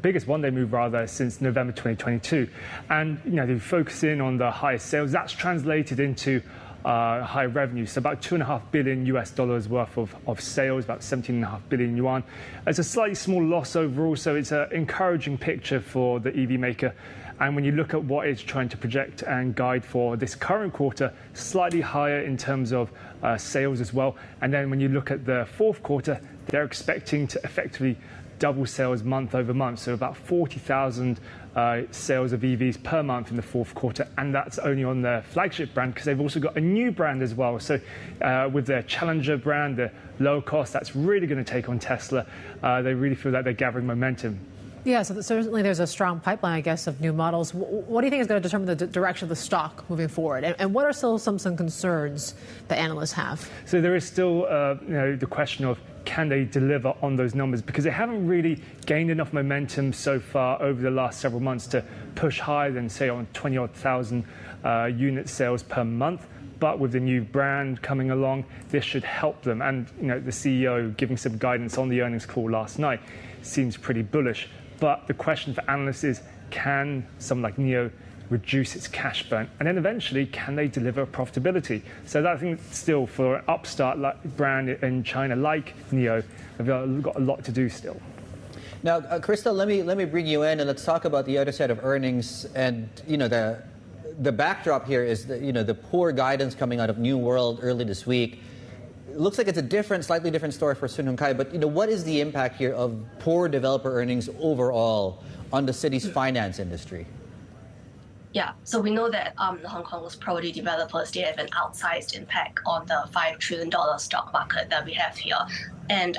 Biggest one-day move rather since November 2022, and they focus in on the highest sales. That's translated into high revenue, so about $2.5 billion worth of sales, about 17.5 billion yuan. It's a slightly small loss overall, so it's an encouraging picture for the EV maker. And when you look at what it's trying to project and guide for this current quarter, slightly higher in terms of sales as well. And then when you look at the fourth quarter, they're expecting to effectively double sales month over month, so about 40,000 sales of EVs per month in the fourth quarter, and that's only on their flagship brand, because they've also got a new brand as well. So with their Challenger brand, the low cost, that's really going to take on Tesla. They really feel that they're gathering momentum. Yeah, so certainly there's a strong pipeline, I guess, of new models. What do you think is going to determine the direction of the stock moving forward? And what are still some concerns that analysts have? So there is still the question of, can they deliver on those numbers? Because they haven't really gained enough momentum so far over the last several months to push higher than, say, on 20-odd thousand unit sales per month. But with the new brand coming along, this should help them. And the CEO giving some guidance on the earnings call last night seems pretty bullish. But the question for analysts is, can someone like NIO reduce its cash burn? And then eventually, can they deliver profitability? So that, I think, still for an upstart brand in China like NIO, they've got a lot to do still. Now, Crystal, let me bring you in, and let's talk about the other set of earnings. And the backdrop here is the poor guidance coming out of New World early this week. It looks like it's a slightly different story for Shanghai, but what is the impact here of poor developer earnings overall on the city's finance industry? Yeah, so we know that Hong Kong's property developers, they have an outsized impact on the $5 trillion stock market that we have here. And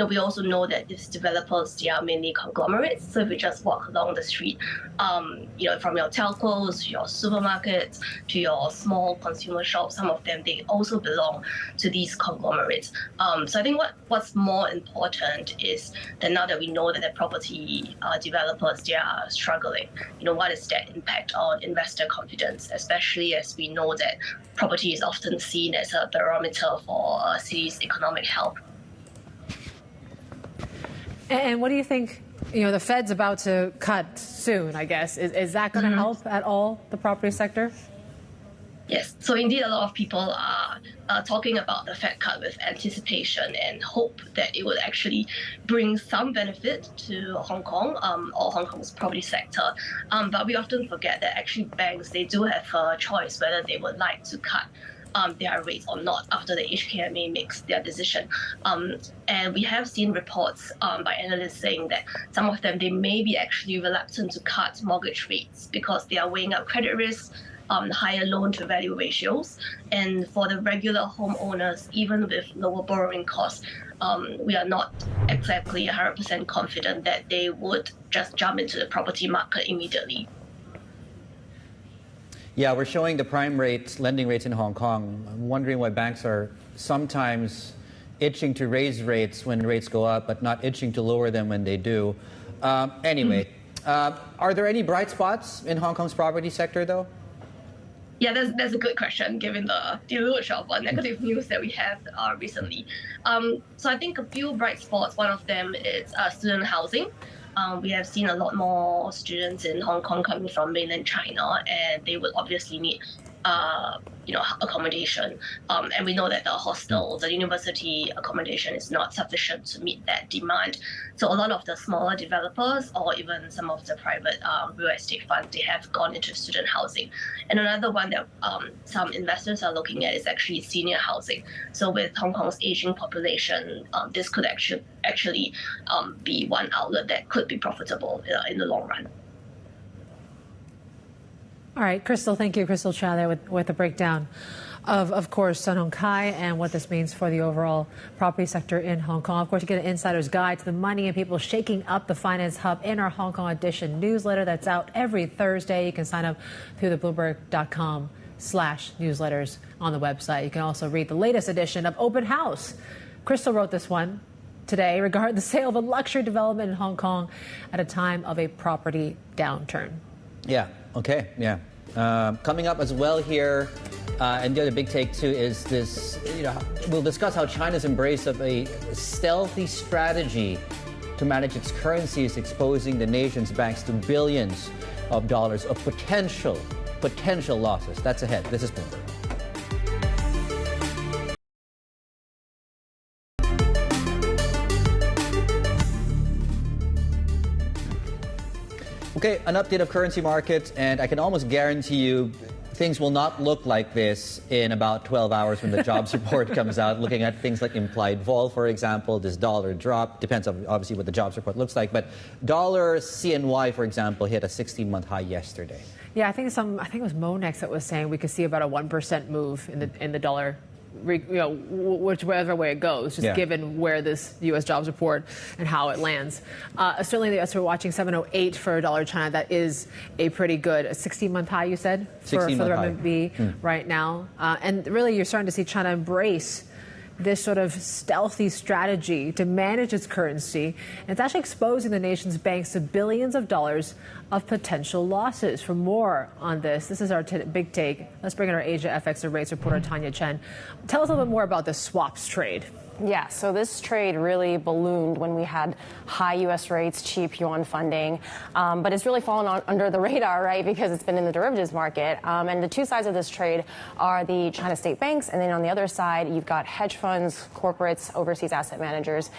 we also know that these developers, they are mainly conglomerates. So if you just walk along the street, from your telcos, your supermarkets, to your small consumer shops, some of them, they also belong to these conglomerates. So I think what's more important is that now that we know that the property developers, they are struggling, what is that impact on investor confidence, especially as we know that property is often seen as a barometer for a city's economic health. And what do you think, the Fed's about to cut soon, I guess. Is that going to help at all the property sector? Yes. So indeed, a lot of people are talking about the Fed cut with anticipation and hope that it would actually bring some benefit to Hong Kong or Hong Kong's property sector. But we often forget that actually banks, they do have a choice whether they would like to cut their rates or not after the HKMA makes their decision. And we have seen reports by analysts saying that some of them, they may be actually reluctant to cut mortgage rates because they are weighing up credit risks, higher loan-to-value ratios. And for the regular homeowners, even with lower borrowing costs, we are not exactly 100% confident that they would just jump into the property market immediately. Yeah, we're showing the prime rates, lending rates in Hong Kong. I'm wondering why banks are sometimes itching to raise rates when rates go up, but not itching to lower them when they do. Anyway, are there any bright spots in Hong Kong's property sector, though? Yeah, that's a good question, given the deluge of negative news that we have recently. So I think a few bright spots. One of them is student housing. We have seen a lot more students in Hong Kong coming from mainland China, and they will obviously need accommodation. And we know that the hostel, the university accommodation is not sufficient to meet that demand. So a lot of the smaller developers or even some of the private real estate funds, they have gone into student housing. And another one that some investors are looking at is actually senior housing. So with Hong Kong's aging population, this could actually be one outlet that could be profitable in the long run. All right, Crystal, thank you. Crystal Chow there with a breakdown of course, Sun Hung Kai and what this means for the overall property sector in Hong Kong. Of course, you get an insider's guide to the money and people shaking up the finance hub in our Hong Kong edition newsletter that's out every Thursday. You can sign up through the Bloomberg.com/newsletters on the website. You can also read the latest edition of Open House. Crystal wrote this one today regarding the sale of a luxury development in Hong Kong at a time of a property downturn. Yeah. Okay, yeah. Coming up as well here, and the other big take too is this, we'll discuss how China's embrace of a stealthy strategy to manage its currency is exposing the nation's banks to billions of dollars of potential losses. That's ahead. This is Bloomberg. Okay, an update of currency markets, and I can almost guarantee you things will not look like this in about 12 hours when the jobs report comes out, looking at things like implied vol, for example, this dollar drop. Depends on obviously what the jobs report looks like, but dollar CNY, for example, hit a 16-month high yesterday. Yeah, I think it was Monex that was saying we could see about a 1% move in the dollar, whichever way it goes, just given where this U.S. jobs report and how it lands. Certainly, the U.S. we're watching 708 for dollar China. That is a pretty good 16-month high, you said, for the renminbi right now. And really, you're starting to see China embrace this sort of stealthy strategy to manage its currency. And it's actually exposing the nation's banks to billions of dollars of potential losses. For more on this is our big take. Let's bring in our Asia FX and rates reporter, Tanya Chen. Tell us a little bit more about the swaps trade. Yeah, so this trade really ballooned when we had high U.S. rates, cheap yuan funding, but it's really fallen under the radar, right, because it's been in the derivatives market. And the two sides of this trade are the China state banks, and then on the other side, you've got hedge funds, corporates, overseas asset managers,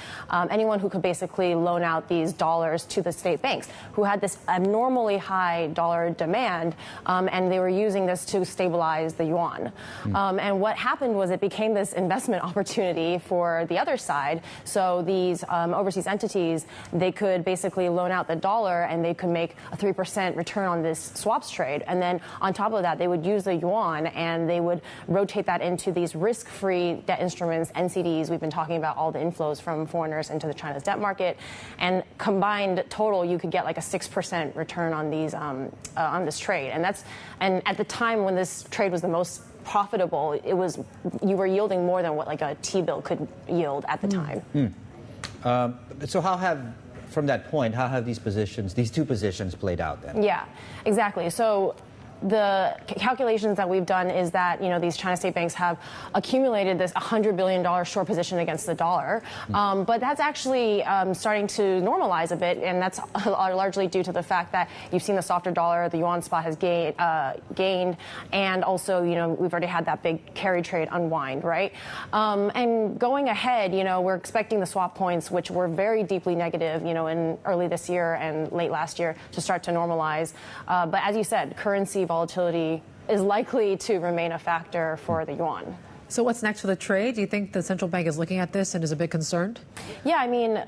anyone who could basically loan out these dollars to the state banks, who had this abnormally high dollar demand, and they were using this to stabilize the yuan. And what happened was it became this investment opportunity for the other side. So these overseas entities, they could basically loan out the dollar and they could make a 3% return on this swaps trade. And then on top of that, they would use the yuan and they would rotate that into these risk-free debt instruments, NCDs. We've been talking about all the inflows from foreigners into the China's debt market. And combined total, you could get like a 6% return on these on this trade. And at the time when this trade was the most profitable, you were yielding more than what like a T-bill could yield at the time. So from that point, how have these two positions played out then? Yeah, exactly. So the calculations that we've done is that, these China state banks have accumulated this $100 billion short position against the dollar. But that's actually starting to normalize a bit. And that's largely due to the fact that you've seen the softer dollar, the yuan spot has gained. And also, we've already had that big carry trade unwind, right? And going ahead, we're expecting the swap points, which were very deeply negative, in early this year and late last year, to start to normalize. But as you said, currency volatility is likely to remain a factor for the yuan. So what's next for the trade? Do you think the central bank is looking at this and is a bit concerned? Yeah, I mean,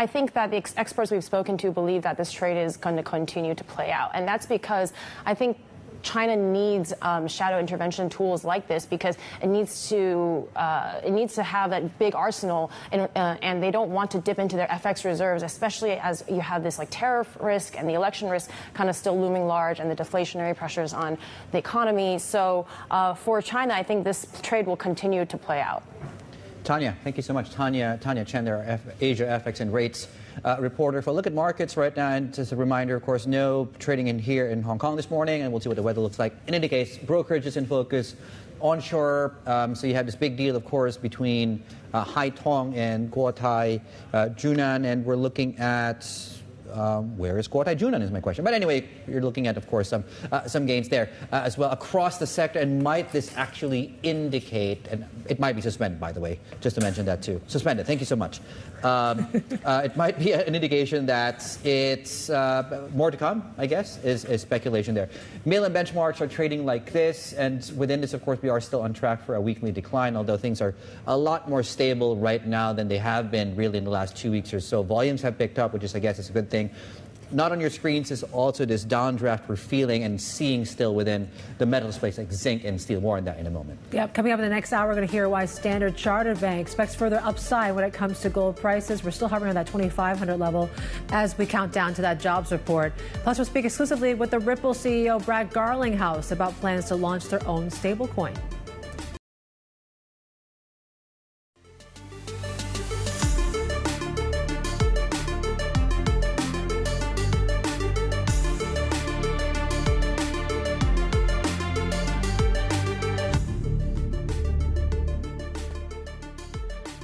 I think that the experts we've spoken to believe that this trade is going to continue to play out. And that's because I think China needs shadow intervention tools like this because it needs to have that big arsenal, and they don't want to dip into their FX reserves, especially as you have this like tariff risk and the election risk kind of still looming large, and the deflationary pressures on the economy. So for China, I think this trade will continue to play out. Tanya, thank you so much. Tanya Chen, there, Asia FX and Rates reporter for Look at Markets right now. And just a reminder, of course, no trading in here in Hong Kong this morning, and we'll see what the weather looks like. In any case, brokerage is in focus. Onshore, so you have this big deal, of course, between Haitong and Guotai Junan, and we're looking at where is Guotai Junan is my question. But anyway, you're looking at, of course, some gains there as well across the sector. And might this actually indicate, and it might be suspended, by the way, just to mention that too. Suspended, thank you so much. It might be an indication that it's more to come, I guess, is speculation there. Mail and benchmarks are trading like this. And within this, of course, we are still on track for a weekly decline, although things are a lot more stable right now than they have been really in the last 2 weeks or so. Volumes have picked up, which is, I guess, is a good thing. Not on your screens is also this downdraft we're feeling and seeing still within the metals space like zinc and steel. More on that in a moment. Yep, coming up in the next hour, we're going to hear why Standard Chartered Bank expects further upside when it comes to gold prices. We're still hovering on that 2,500 level as we count down to that jobs report. Plus, we'll speak exclusively with the Ripple CEO Brad Garlinghouse about plans to launch their own stablecoin.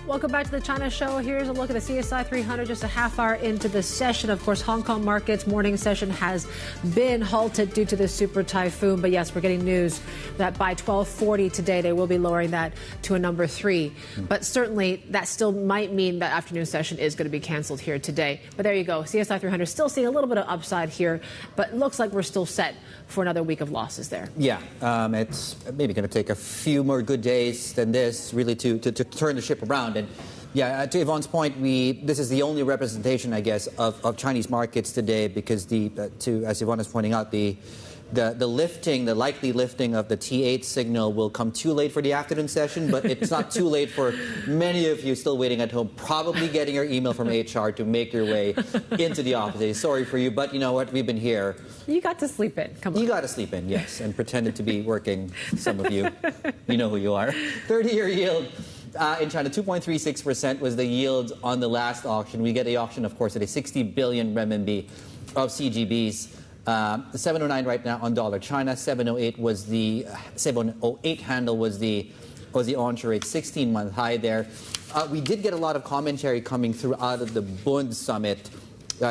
Welcome back to the China Show. Here's a look at the CSI 300 just a half hour into the session. Of course, Hong Kong markets morning session has been halted due to the super typhoon. But yes, we're getting news that by 12:40 today, they will be lowering that to a number 3. But certainly that still might mean that afternoon session is going to be canceled here today. But there you go. CSI 300 still seeing a little bit of upside here, but it looks like we're still set for another week of losses there. Yeah, it's maybe going to take a few more good days than this really to turn the ship around. And yeah, to Yvonne's point, this is the only representation, I guess, of Chinese markets today because as Yvonne is pointing out, the likely lifting of the T8 signal will come too late for the afternoon session, but it's not too late for many of you still waiting at home, probably getting your email from HR to make your way into the office. Sorry for you, but you know what? We've been here. You got to sleep in. Come on. You got to sleep in, yes, and pretended to be working, some of you. You know who you are. 30-year yield. In China, 2.36% was the yield on the last auction. We get the auction, of course, at a 60 billion renminbi of CGBs. The 709 right now on dollar. China 708 was the 708 handle was the onshore rate, 16-month high there. We did get a lot of commentary coming through out of the Bund Summit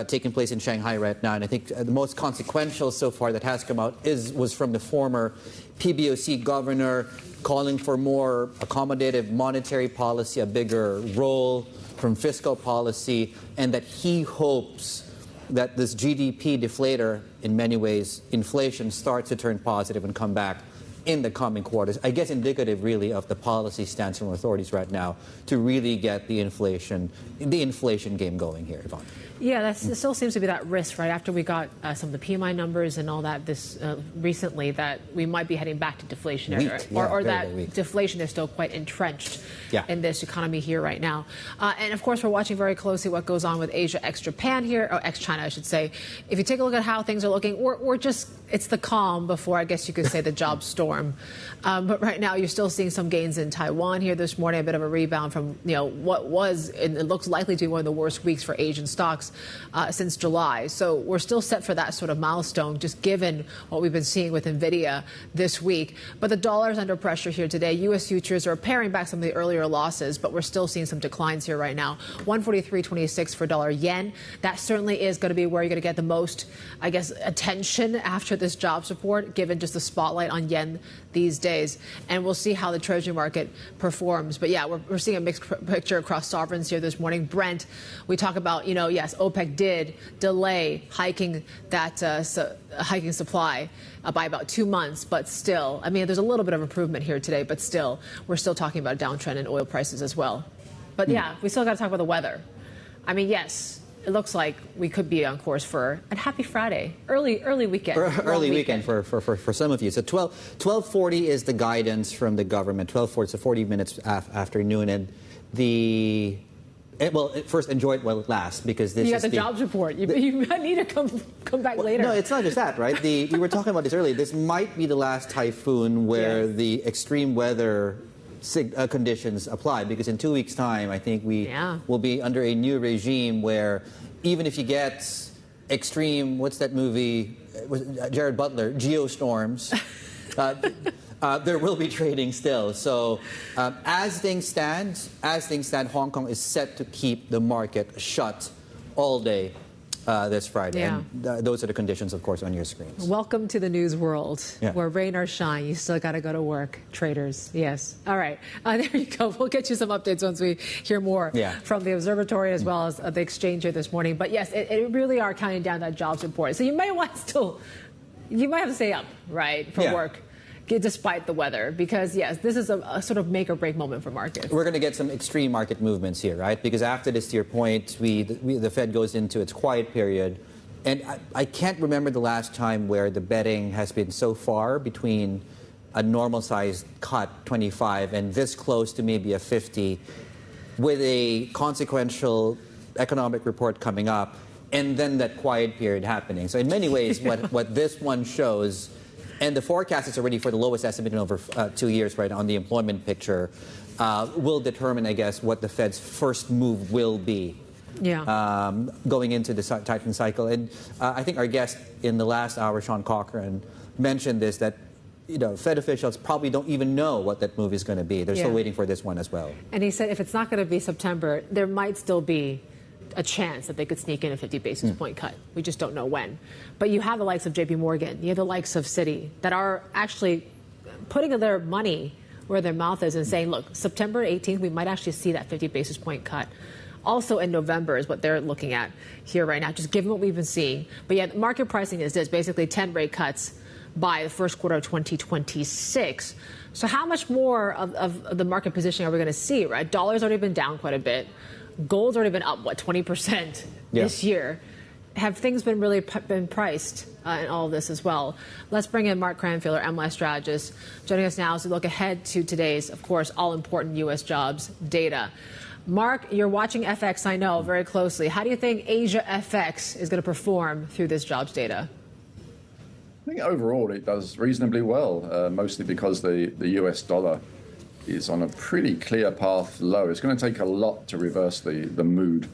taking place in Shanghai right now, and I think the most consequential so far that has come out was from the former PBOC governor calling for more accommodative monetary policy, a bigger role from fiscal policy, and that he hopes that this GDP deflator, in many ways, inflation, starts to turn positive and come back in the coming quarters. I guess indicative, really, of the policy stance from authorities right now to really get the inflation game going here, Yvonne. Yeah, that still seems to be that risk, right? After we got some of the PMI numbers and all that recently, that we might be heading back to deflationary, or that deflation is still quite entrenched in this economy here right now. And of course, we're watching very closely what goes on with Asia ex-Japan here, or ex-China, I should say. If you take a look at how things are looking, it's the calm before, I guess you could say, the job storm. But right now, you're still seeing some gains in Taiwan here this morning, a bit of a rebound from what was, and it looks likely to be one of the worst weeks for Asian stocks since July. So we're still set for that sort of milestone, just given what we've been seeing with NVIDIA this week. But the dollar's under pressure here today. U.S. futures are paring back some of the earlier losses, but we're still seeing some declines here right now. 143.26 for dollar yen. That certainly is going to be where you're going to get the most, I guess, attention after this jobs report, given just the spotlight on yen these days. And we'll see how the Treasury market performs. But yeah, we're seeing a mixed picture across sovereigns here this morning. Brent, we talk about, yes, OPEC did delay hiking hiking supply by about 2 months, but still, I mean, there's a little bit of improvement here today, but still, we're still talking about a downtrend in oil prices as well. But yeah, we still got to talk about the weather. I mean, yes, it looks like we could be on course for a happy Friday, early weekend. Early weekend for some of you. So 12:40 is the guidance from the government. 12:40, so 40 minutes after noon, and first enjoy it while it lasts, because this you is got the jobs report. You need to come back later. No, it's not just that, right? We were talking about this earlier. This might be the last typhoon where the extreme weather conditions apply, because in 2 weeks' time, I think we will be under a new regime where even if you get extreme, what's that movie, Jared Butler, geostorms, there will be trading still. So as things stand, Hong Kong is set to keep the market shut all day this Friday. Yeah. And those are the conditions, of course, on your screens. Welcome to the news world, where rain or shine, you still got to go to work, traders. Yes. All right. There you go. We'll get you some updates once we hear more from the observatory as well as the exchange here this morning. But yes, it really are counting down that jobs report. So you might have to stay up, right, for work, despite the weather, because yes, this is a sort of make or break moment for markets. We're going to get some extreme market movements here, right? Because after this, to your point, the Fed goes into its quiet period, and I can't remember the last time where the betting has been so far between a normal sized cut, 25, and this close to maybe a 50, with a consequential economic report coming up, and then that quiet period happening. So in many ways, what this one shows. And the forecast is already for the lowest estimate in over 2 years, right, on the employment picture, will determine, I guess, what the Fed's first move will be going into the tightening cycle. And I think our guest in the last hour, Shaun Cochran, mentioned this, that Fed officials probably don't even know what that move is going to be. They're still waiting for this one as well. And he said if it's not going to be September, there might still be a chance that they could sneak in a 50 basis point cut. We just don't know when. But you have the likes of JP Morgan, you have the likes of Citi that are actually putting their money where their mouth is and saying, look, September 18th, we might actually see that 50 basis point cut. Also in November is what they're looking at here right now, just given what we've been seeing. But yeah, market pricing is this, basically 10 rate cuts by the first quarter of 2026. So how much more of the market positioning are we going to see, right? Dollar's already been down quite a bit. Gold's already been up, 20% this year. Have things been really been priced in all of this as well? Let's bring in Mark Cranfield, MLS strategist, joining us now as we look ahead to today's, of course, all-important U.S. jobs data. Mark, you're watching FX, I know, very closely. How do you think Asia FX is going to perform through this jobs data? I think overall it does reasonably well, mostly because the US dollar is on a pretty clear path low. It's going to take a lot to reverse the mood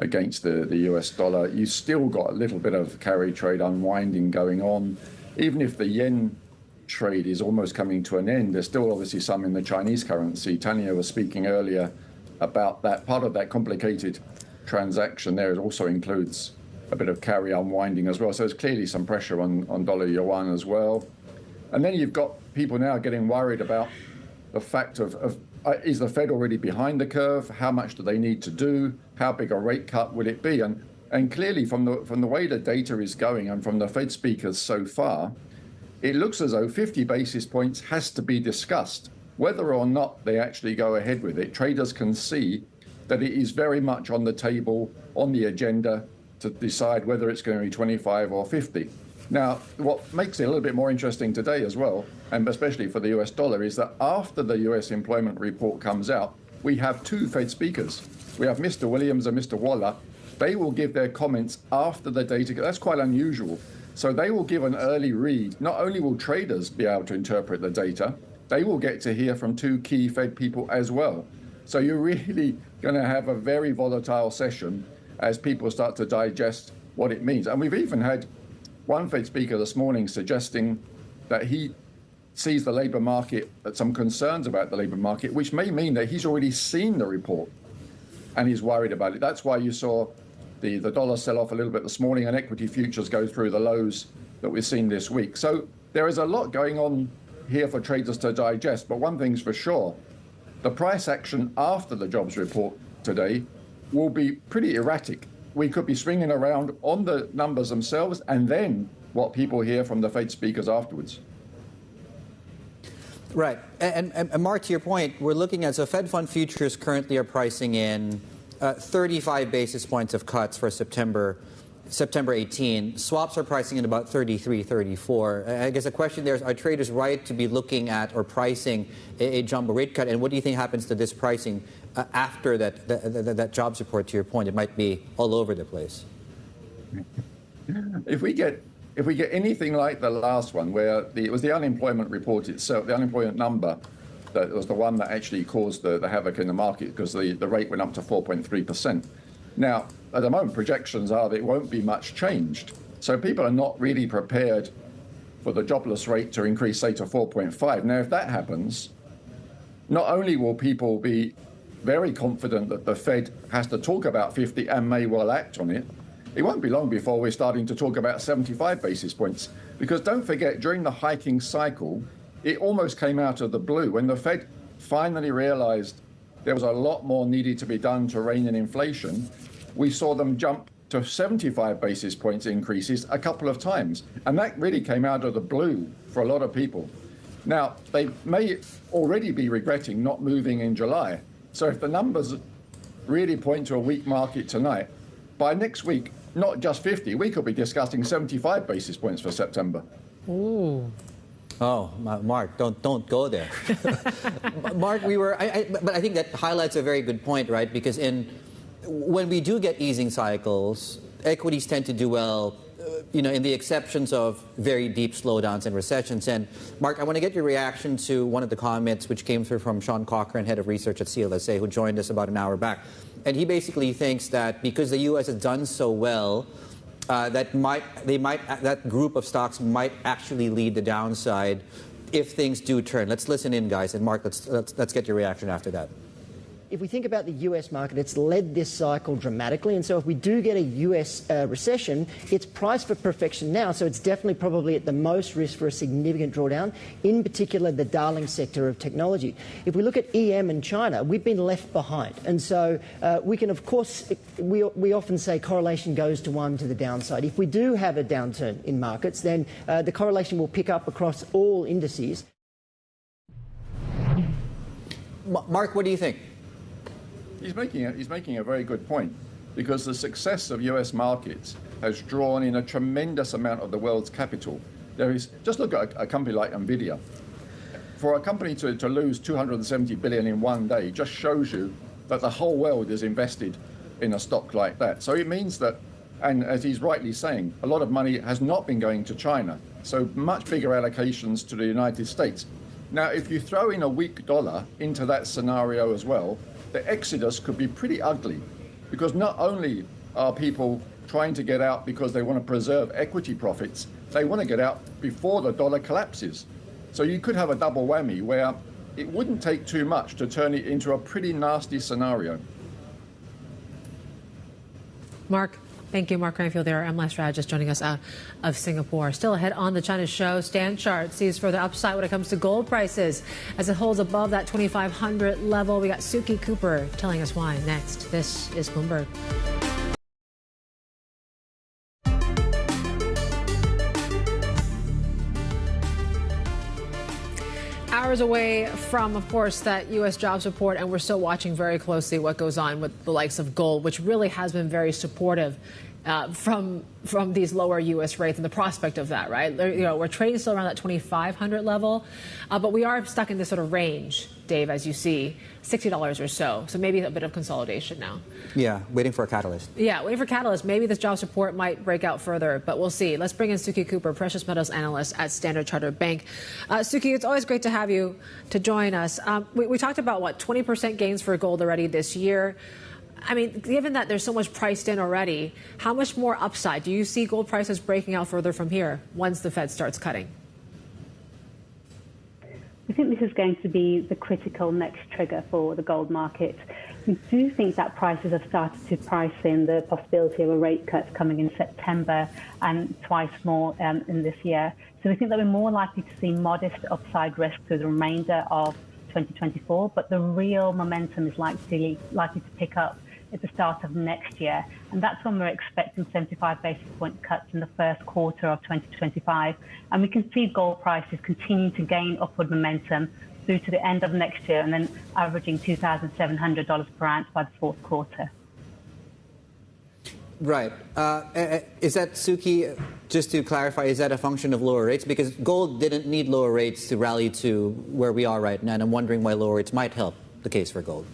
against the US dollar. You've still got a little bit of carry trade unwinding going on. Even if the yen trade is almost coming to an end, there's still obviously some in the Chinese currency. Tanya was speaking earlier about that. Part of that complicated transaction there also includes a bit of carry unwinding as well. So there's clearly some pressure on dollar yuan as well. And then you've got people now getting worried about the fact of is the Fed already behind the curve? How much do they need to do? How big a rate cut will it be? And clearly from the way the data is going and from the Fed speakers so far, it looks as though 50 basis points has to be discussed. Whether or not they actually go ahead with it, traders can see that it is very much on the table, on the agenda, to decide whether it's going to be 25 or 50. Now, what makes it a little bit more interesting today as well, and especially for the US dollar, is that after the US employment report comes out, we have two Fed speakers. We have Mr. Williams and Mr. Waller. They will give their comments after the data. That's quite unusual. So they will give an early read. Not only will traders be able to interpret the data, they will get to hear from two key Fed people as well. So you're really going to have a very volatile session as people start to digest what it means. And we've even had one Fed speaker this morning suggesting that he sees the labour market, some concerns about the labour market, which may mean that he's already seen the report and he's worried about it. That's why you saw the dollar sell off a little bit this morning and equity futures go through the lows that we've seen this week. So there is a lot going on here for traders to digest. But one thing's for sure, the price action after the jobs report today will be pretty erratic. We could be swinging around on the numbers themselves and then what people hear from the Fed speakers afterwards. Right. And Mark, to your point, we're looking at, so Fed fund futures currently are pricing in 35 basis points of cuts for September 18. Swaps are pricing in about 33, 34. I guess the question there is, are traders right to be looking at or pricing a jumbo rate cut? And what do you think happens to this pricing after that jobs report? To your point, it might be all over the place. If we get anything like the last one, where it was the unemployment report itself, the unemployment number, that was the one that actually caused the havoc in the market because the rate went up to 4.3%. Now, at the moment, projections are that it won't be much changed. So people are not really prepared for the jobless rate to increase, say, to 4.5. Now, if that happens, not only will people be very confident that the Fed has to talk about 50 and may well act on it, it won't be long before we're starting to talk about 75 basis points. Because don't forget, during the hiking cycle, it almost came out of the blue. When the Fed finally realized there was a lot more needed to be done to rein in inflation, we saw them jump to 75 basis points increases a couple of times. And that really came out of the blue for a lot of people. Now, they may already be regretting not moving in July. So if the numbers really point to a weak market tonight, by next week, not just 50, we could be discussing 75 basis points for September. Ooh. Oh, Mark, don't go there. Mark, but I think that highlights a very good point, right? Because when we do get easing cycles, equities tend to do well, in the exceptions of very deep slowdowns and recessions. And Mark, I want to get your reaction to one of the comments which came through from Shaun, head of research at CLSA, who joined us about an hour back. And he basically thinks that because the U.S. has done so well, that group of stocks might actually lead the downside if things do turn. Let's listen in, guys. And Mark, let's get your reaction after that. If we think about the US market, it's led this cycle dramatically. And so if we do get a US recession, it's priced for perfection now. So it's definitely probably at the most risk for a significant drawdown, in particular the darling sector of technology. If we look at EM and China, we've been left behind. And so we can, of course, we often say correlation goes to one to the downside. If we do have a downturn in markets, then the correlation will pick up across all indices. Mark, what do you think? He's making a very good point, because the success of U.S. markets has drawn in a tremendous amount of the world's capital. Just look at a company like NVIDIA. For a company to lose $270 billion in one day just shows you that the whole world is invested in a stock like that. So it means that, and as he's rightly saying, a lot of money has not been going to China. So much bigger allocations to the United States. Now, if you throw in a weak dollar into that scenario as well, the exodus could be pretty ugly, because not only are people trying to get out because they want to preserve equity profits, they want to get out before the dollar collapses. So you could have a double whammy where it wouldn't take too much to turn it into a pretty nasty scenario. Mark. Thank you, Mark Cranfield there, MLS strategist joining us out of Singapore. Still ahead on the China show, StanChart sees further upside when it comes to gold prices as it holds above that 2,500 level. We got Suki Cooper telling us why next. This is Bloomberg. Hours away from, of course, that U.S. jobs report, and we're still watching very closely what goes on with the likes of gold, which really has been very supportive from these lower U.S. rates and the prospect of that, right? We're trading still around that 2,500 level, but we are stuck in this sort of range, Dave, as you see, $60 or so. So maybe a bit of consolidation now. Yeah, waiting for a catalyst. Yeah, waiting for catalyst. Maybe this jobs report might break out further, but we'll see. Let's bring in Suki Cooper, precious metals analyst at Standard Chartered Bank. Suki, it's always great to have you to join us. We talked about, 20% gains for gold already this year. I mean, given that there's so much priced in already, how much more upside do you see gold prices breaking out further from here once the Fed starts cutting? we think this is going to be the critical next trigger for the gold market. We do think that prices have started to price in the possibility of a rate cut coming in September and twice more in this year. So we think that we're more likely to see modest upside risk through the remainder of 2024, but the real momentum is likely to pick up at the start of next year. And that's when we're expecting 75 basis point cuts in the first quarter of 2025. And we can see gold prices continuing to gain upward momentum through to the end of next year and then averaging $2,700 per ounce by the fourth quarter. Right. Is that, Suki, just to clarify, is that a function of lower rates? Because gold didn't need lower rates to rally to where we are right now, and I'm wondering why lower rates might help the case for gold.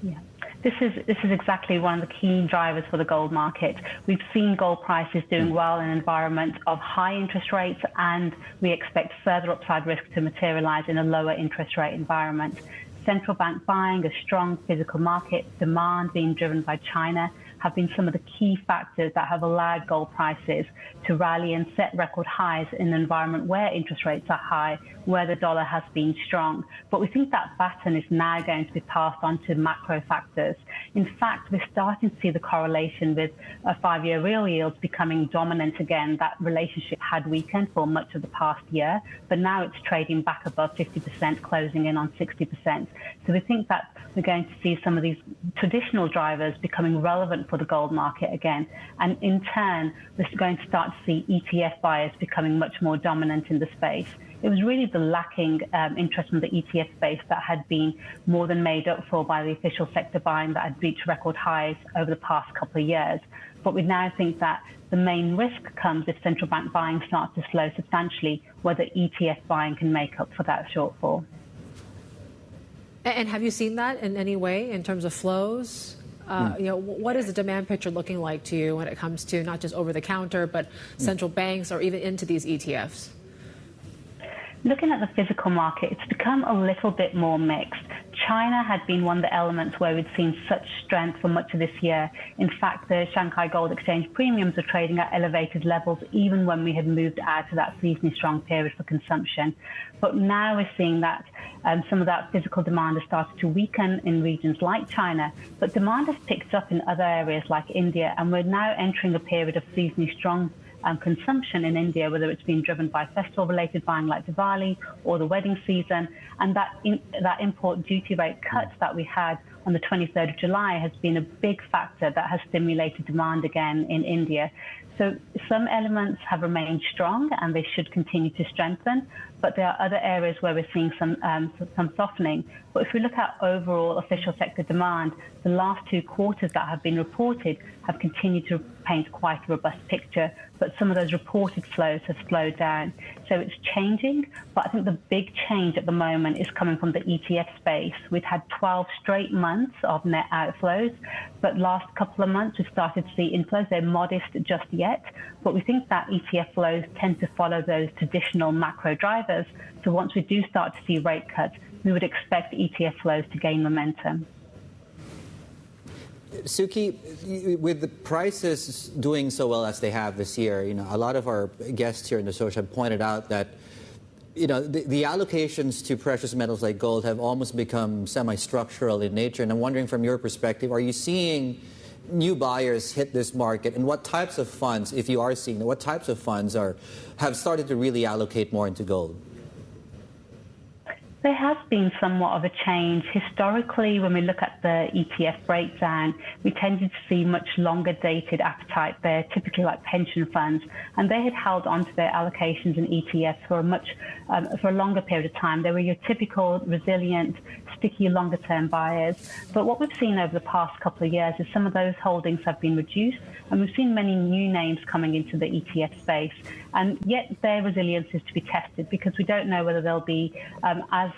Yeah. This is exactly one of the key drivers for the gold market. We've seen gold prices doing well in an environment of high interest rates, and we expect further upside risk to materialize in a lower interest rate environment. Central bank buying, a strong physical market, demand being driven by China have been some of the key factors that have allowed gold prices to rally and set record highs in an environment where interest rates are high, where the dollar has been strong. But we think that baton is now going to be passed on to macro factors. In fact, we're starting to see the correlation with 5-year real yields becoming dominant again. That relationship had weakened for much of the past year, but now it's trading back above 50%, closing in on 60%. So we think that we're going to see some of these traditional drivers becoming relevant for the gold market again. And in turn, we're going to start to see ETF buyers becoming much more dominant in the space. It was really the lacking interest in the ETF space that had been more than made up for by the official sector buying that had reached record highs over the past couple of years. But we now think that the main risk comes if central bank buying starts to slow substantially, whether ETF buying can make up for that shortfall. And have you seen that in any way in terms of flows? What is the demand picture looking like to you when it comes to not just over the counter, but central banks or even into these ETFs? Looking at the physical market, it's become a little bit more mixed. China had been one of the elements where we'd seen such strength for much of this year. In fact, the Shanghai Gold Exchange premiums are trading at elevated levels even when we had moved out of that seasonally strong period for consumption. But now we're seeing that some of that physical demand has started to weaken in regions like China, but demand has picked up in other areas like India, and we're now entering a period of seasonally strong consumption in India, whether it's been driven by festival-related buying like Diwali or the wedding season. And that import duty rate cut that we had on the 23rd of July has been a big factor that has stimulated demand again in India. So some elements have remained strong and they should continue to strengthen, but there are other areas where we're seeing some softening. But if we look at overall official sector demand, the last 2 quarters that have been reported have continued to paint quite a robust picture, but some of those reported flows have slowed down. So it's changing, but I think the big change at the moment is coming from the ETF space. We've had 12 straight months of net outflows, but last couple of months we've started to see inflows. They're modest just yet, but we think that ETF flows tend to follow those traditional macro drivers. So once we do start to see rate cuts, we would expect ETF flows to gain momentum. Suki, with the prices doing so well as they have this year, a lot of our guests here in the show have pointed out that, the allocations to precious metals like gold have almost become semi-structural in nature. And I'm wondering, from your perspective, are you seeing new buyers hit this market, and what types of funds, if you are seeing, what types of funds have started to really allocate more into gold? There has been somewhat of a change. Historically, when we look at the ETF breakdown, we tended to see much longer dated appetite there, typically like pension funds, and they had held onto their allocations in ETFs for a longer period of time. They were your typical resilient, sticky, longer-term buyers. But what we've seen over the past couple of years is some of those holdings have been reduced, and we've seen many new names coming into the ETF space. And yet their resilience is to be tested, because we don't know whether they'll be as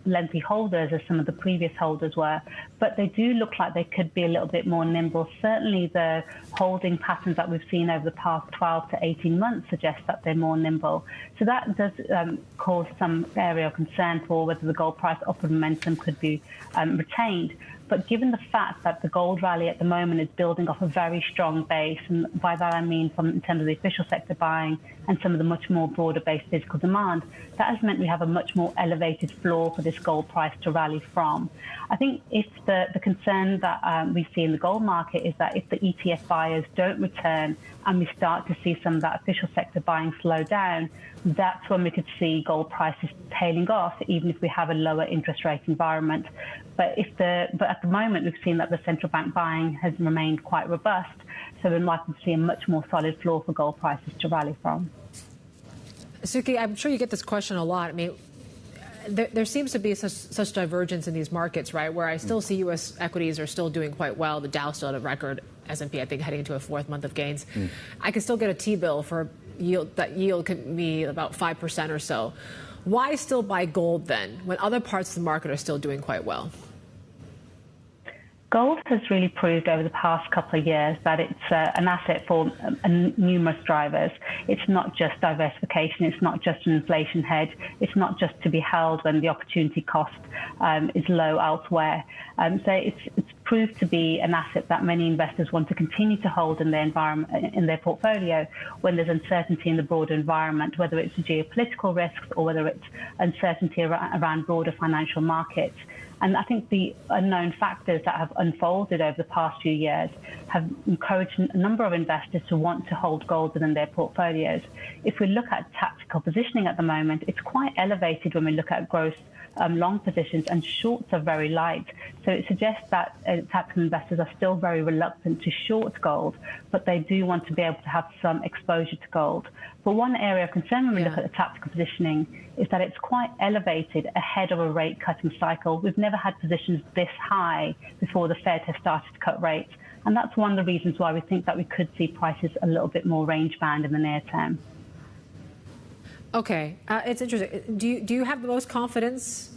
lengthy holders as some of the previous holders were. But they do look like they could be a little bit more nimble. Certainly the holding patterns that we've seen over the past 12 to 18 months suggest that they're more nimble. So that does cause some area of concern for whether the gold price upward momentum could be retained. But given the fact that the gold rally at the moment is building off a very strong base, and by that I mean in terms of the official sector buying and some of the much more broader-based physical demand, that has meant we have a much more elevated floor for this gold price to rally from. I think if the concern that we see in the gold market is that if the ETF buyers don't return and we start to see some of that official sector buying slow down, that's when we could see gold prices tailing off, even if we have a lower interest rate environment. But at the moment, we've seen that the central bank buying has remained quite robust, so we're likely to see a much more solid floor for gold prices to rally from. Suki, I'm sure you get this question a lot. I mean, there seems to be such divergence in these markets, right, where I still see U.S. equities are still doing quite well. The Dow still at a record, S&P, I think, heading into a fourth month of gains. I can still get a T-bill for yield. That yield could be about 5% or so. Why still buy gold then, when other parts of the market are still doing quite well? Gold has really proved over the past couple of years that it's an asset for numerous drivers. It's not just diversification. It's not just an inflation hedge. It's not just to be held when the opportunity cost is low elsewhere. So it's proved to be an asset that many investors want to continue to hold in their environment, in their portfolio, when there's uncertainty in the broader environment, whether it's geopolitical risks or whether it's uncertainty around broader financial markets. And I think the unknown factors that have unfolded over the past few years have encouraged a number of investors to want to hold gold within their portfolios. If we look at tactical positioning at the moment, it's quite elevated when we look at gross long positions, and shorts are very light. So it suggests that tactical investors are still very reluctant to short gold, but they do want to be able to have some exposure to gold. But one area of concern when we look at the tactical positioning is that it's quite elevated ahead of a rate cutting cycle. We've never had positions this high before the Fed has started to cut rates. And that's one of the reasons why we think that we could see prices a little bit more range bound in the near term. Okay, it's interesting. Do you have the most confidence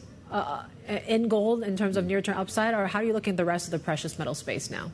in gold in terms of near-term upside, or how are you looking at the rest of the precious metal space now?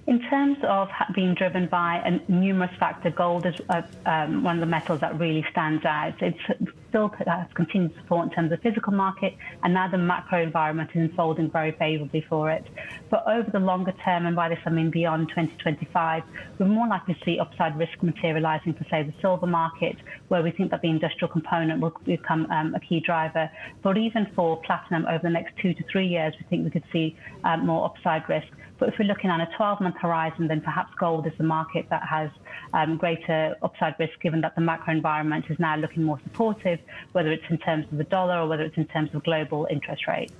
In terms of being driven by a numerous factor, gold is one of the metals that really stands out. It's still has continued support in terms of the physical market, and now the macro environment is unfolding very favorably for it. But over the longer term, and by this I mean beyond 2025, we're more likely to see upside risk materializing for, say, the silver market, where we think that the industrial component will become a key driver. But even for platinum, over the next 2 to 3 years, we think we could see more upside risk. But if we're looking on a 12-month horizon, then perhaps gold is the market that has greater upside risk, given that the macro environment is now looking more supportive, whether it's in terms of the dollar or whether it's in terms of global interest rates.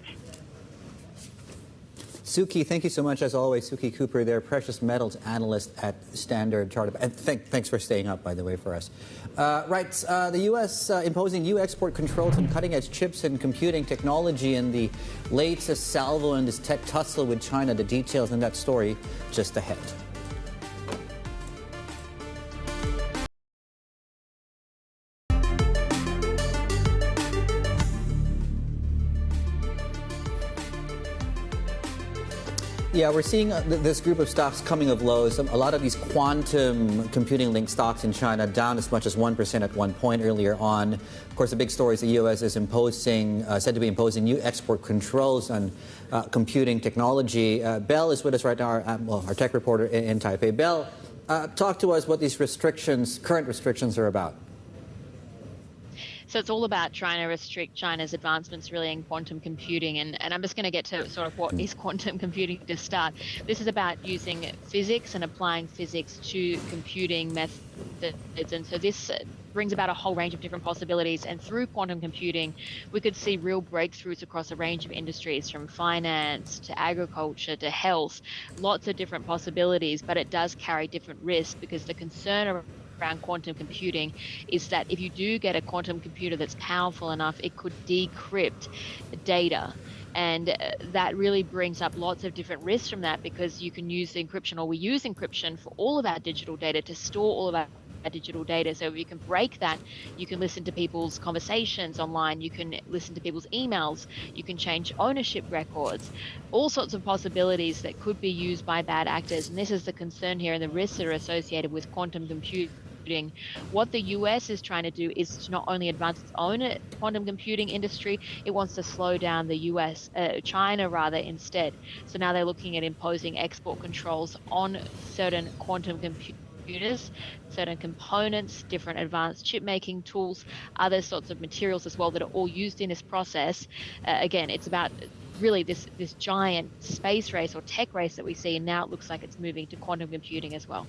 Suki, thank you so much, as always. Suki Cooper there, precious metals analyst at StanChart. And thanks for staying up, by the way, for us. The U.S. Imposing new export controls on cutting-edge chips and computing technology, and the latest salvo in this tech tussle with China. The details in that story just ahead. Yeah, we're seeing this group of stocks coming of lows. A lot of these quantum computing linked stocks in China down as much as 1% at one point earlier on. Of course, the big story is the U.S. is said to be imposing new export controls on computing technology. Belle is with us right now, our tech reporter in Taipei. Belle, talk to us what these current restrictions are about. So it's all about trying to restrict China's advancements really in quantum computing. And I'm just going to get to sort of what is quantum computing to start. This is about using physics and applying physics to computing methods. And so this brings about a whole range of different possibilities. And through quantum computing, we could see real breakthroughs across a range of industries, from finance to agriculture to health, lots of different possibilities. But it does carry different risks, because the concern around quantum computing is that if you do get a quantum computer that's powerful enough, it could decrypt data. And that really brings up lots of different risks from that, because you can use the encryption, or we use encryption for all of our digital data to store all of our digital data. So if you can break that, you can listen to people's conversations online, you can listen to people's emails, you can change ownership records, all sorts of possibilities that could be used by bad actors. And this is the concern here and the risks that are associated with quantum computing. What the US is trying to do is to not only advance its own quantum computing industry, it wants to slow down the China rather instead. So now they're looking at imposing export controls on certain quantum computers, certain components, different advanced chip making tools, other sorts of materials as well that are all used in this process. Again, it's about really this giant space race or tech race that we see, and now it looks like it's moving to quantum computing as well.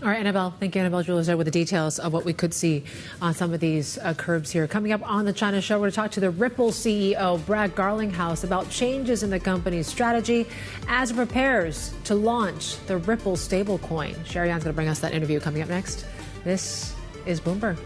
All right, Annabelle. Thank you, Annabelle Jewellers, with the details of what we could see on some of these curves here. Coming up on the China Show, we're going to talk to the Ripple CEO, Brad Garlinghouse, about changes in the company's strategy as it prepares to launch the Ripple stablecoin. Sherry Ann's going to bring us that interview coming up next. This is Bloomberg.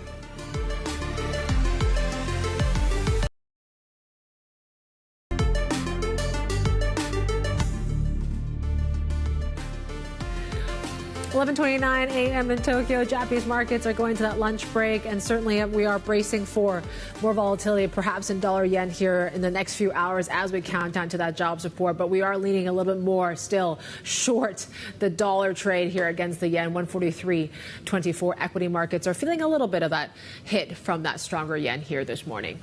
$11:29 a.m. in Tokyo. Japanese markets are going to that lunch break, and certainly we are bracing for more volatility, perhaps in dollar yen here in the next few hours as we count down to that jobs report. But we are leaning a little bit more still short the dollar trade here against the yen. 143.24. Equity markets are feeling a little bit of that hit from that stronger yen here this morning.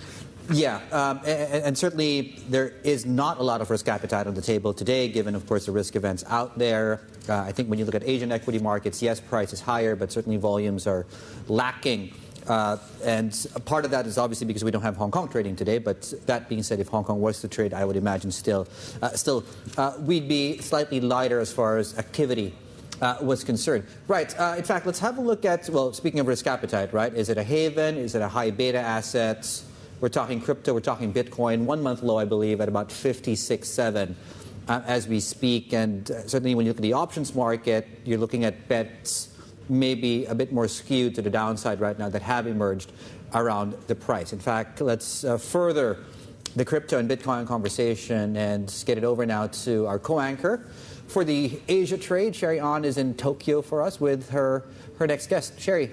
Yeah, and certainly there is not a lot of risk appetite on the table today, given, of course, the risk events out there. I think when you look at Asian equity markets, yes, price is higher, but certainly volumes are lacking. And a part of that is obviously because we don't have Hong Kong trading today. But that being said, if Hong Kong was to trade, I would imagine still we'd be slightly lighter as far as activity was concerned. Right. In fact, let's have a look at, well, speaking of risk appetite, right? Is it a haven? Is it a high beta asset? We're talking crypto, we're talking Bitcoin, 1 month low, I believe, at about 56.7 as we speak. And certainly when you look at the options market, you're looking at bets maybe a bit more skewed to the downside right now that have emerged around the price. In fact, let's further the crypto and Bitcoin conversation and get it over now to our co-anchor for the Asia trade. Sherry An is in Tokyo for us with her next guest. Sherry.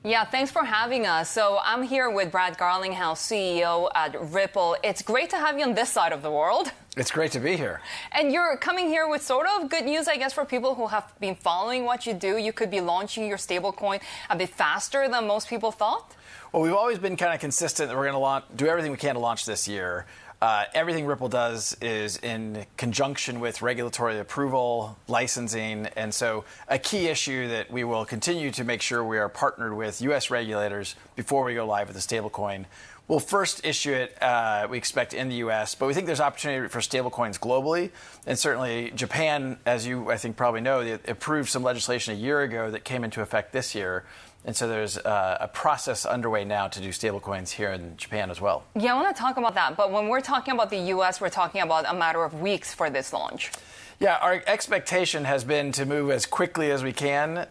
Yeah, thanks for having us. So I'm here with Brad Garlinghouse, CEO at Ripple. It's great to have you on this side of the world. It's great to be here. And you're coming here with sort of good news, I guess, for people who have been following what you do. You could be launching your stablecoin a bit faster than most people thought. Well, we've always been kind of consistent that we're going to do everything we can to launch this year. Everything Ripple does is in conjunction with regulatory approval, licensing, and so a key issue that we will continue to make sure we are partnered with U.S. regulators before we go live with the stablecoin. We'll first issue it, we expect, in the U.S., but we think there's opportunity for stablecoins globally. And certainly Japan, as you, I think, probably know, they approved some legislation a year ago that came into effect this year. And so there's a process underway now to do stablecoins here in Japan as well. Yeah, I want to talk about that. But when we're talking about the U.S., we're talking about a matter of weeks for this launch. Yeah, our expectation has been to move as quickly as we can.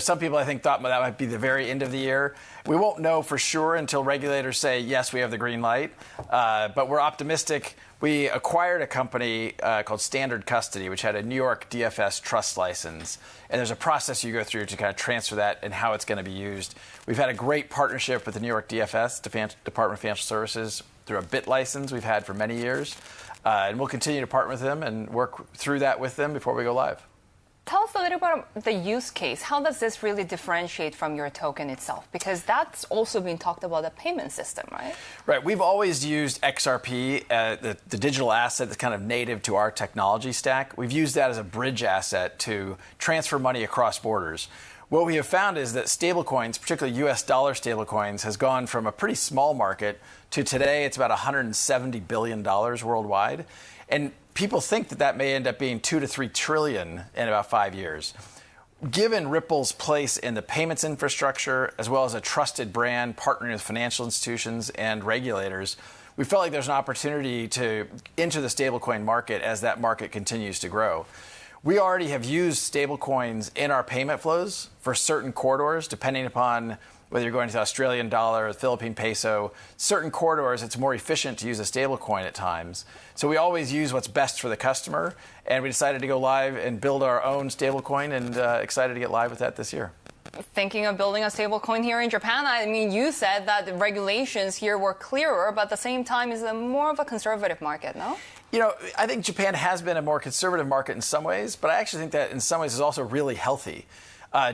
Some people, I think, thought that might be the very end of the year. We won't know for sure until regulators say, yes, we have the green light. But we're optimistic. We acquired a company called Standard Custody, which had a New York DFS trust license. And there's a process you go through to kind of transfer that and how it's going to be used. We've had a great partnership with the New York DFS, Department of Financial Services, through a BIT license we've had for many years. And we'll continue to partner with them and work through that with them before we go live. Tell us a little bit about the use case. How does this really differentiate from your token itself? Because that's also been talked about, a payment system, right? Right. We've always used XRP, the digital asset that's kind of native to our technology stack. We've used that as a bridge asset to transfer money across borders. What we have found is that stablecoins, particularly U.S. dollar stablecoins, has gone from a pretty small market to today it's about $170 billion worldwide. And people think that may end up being 2 to 3 trillion in about 5 years. Given Ripple's place in the payments infrastructure, as well as a trusted brand partnering with financial institutions and regulators, we felt like there's an opportunity to enter the stablecoin market as that market continues to grow. We already have used stablecoins in our payment flows for certain corridors, depending upon whether you're going to the Australian dollar or the Philippine peso. Certain corridors, it's more efficient to use a stable coin at times. So we always use what's best for the customer, and we decided to go live and build our own stable coin, and excited to get live with that this year. Thinking of building a stable coin here in Japan, I mean, you said that the regulations here were clearer, but at the same time, is it more of a conservative market, no? You know, I think Japan has been a more conservative market in some ways, but I actually think that in some ways is also really healthy.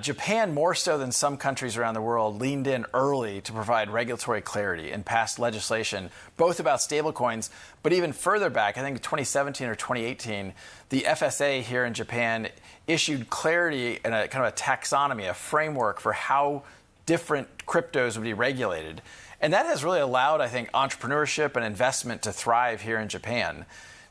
Japan, more so than some countries around the world, leaned in early to provide regulatory clarity and passed legislation, both about stablecoins, but even further back, I think 2017 or 2018, the FSA here in Japan issued clarity and a kind of a taxonomy, a framework for how different cryptos would be regulated. And that has really allowed, I think, entrepreneurship and investment to thrive here in Japan.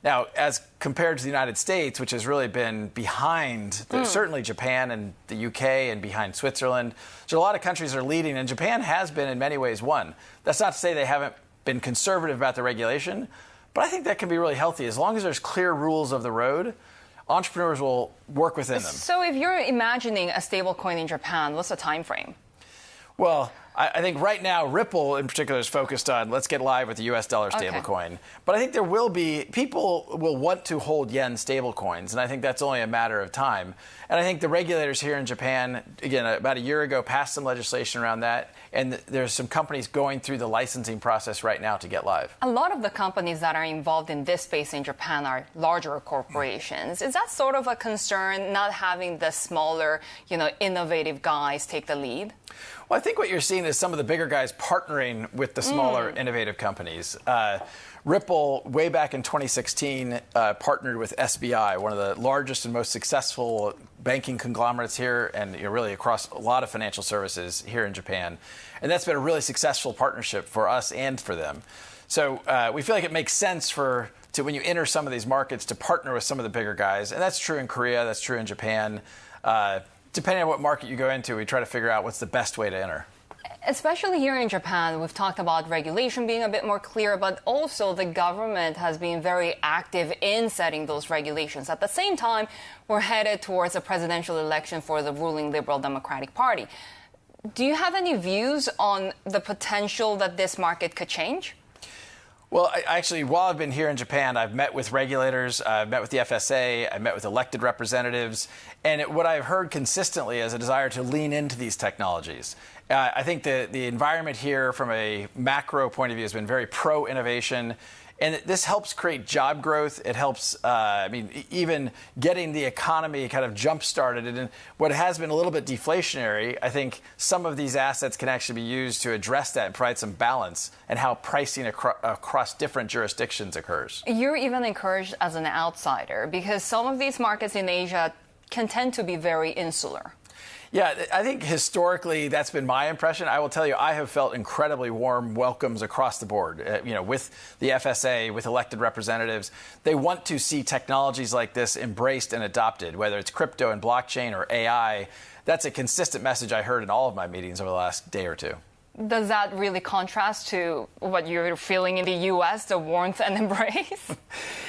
Now, as compared to the United States, which has really been behind, certainly Japan and the UK and behind Switzerland, there's a lot of countries that are leading, and Japan has been in many ways one. That's not to say they haven't been conservative about the regulation, but I think that can be really healthy. As long as there's clear rules of the road, entrepreneurs will work within them. So if you're imagining a stable coin in Japan, what's the time frame? Well, I think right now, Ripple in particular is focused on let's get live with the U.S. dollar stablecoin. Okay. But I think there will be, people will want to hold yen stablecoins, and I think that's only a matter of time. And I think the regulators here in Japan, again, about a year ago, passed some legislation around that, and there's some companies going through the licensing process right now to get live. A lot of the companies that are involved in this space in Japan are larger corporations. Is that sort of a concern, not having the smaller, innovative guys take the lead? Well, I think what you're seeing is some of the bigger guys partnering with the smaller, innovative companies. Ripple, way back in 2016, partnered with SBI, one of the largest and most successful banking conglomerates here, and really across a lot of financial services here in Japan. And that's been a really successful partnership for us and for them. So we feel like it makes sense to when you enter some of these markets to partner with some of the bigger guys. And that's true in Korea, that's true in Japan. Depending on what market you go into, we try to figure out what's the best way to enter. Especially here in Japan, we've talked about regulation being a bit more clear, but also the government has been very active in setting those regulations. At the same time, we're headed towards a presidential election for the ruling Liberal Democratic Party. Do you have any views on the potential that this market could change? Well, actually, while I've been here in Japan, I've met with regulators, I've met with the FSA, I've met with elected representatives, and what I've heard consistently is a desire to lean into these technologies. I think the environment here from a macro point of view has been very pro-innovation, and this helps create job growth. It helps, even getting the economy kind of jump-started. And what has been a little bit deflationary, I think some of these assets can actually be used to address that and provide some balance in how pricing across different jurisdictions occurs. You're even encouraged as an outsider because some of these markets in Asia can tend to be very insular. Yeah, I think historically that's been my impression. I will tell you, I have felt incredibly warm welcomes across the board, with the FSA, with elected representatives. They want to see technologies like this embraced and adopted, whether it's crypto and blockchain or AI. That's a consistent message I heard in all of my meetings over the last day or two. Does that really contrast to what you're feeling in the U.S., the warmth and embrace?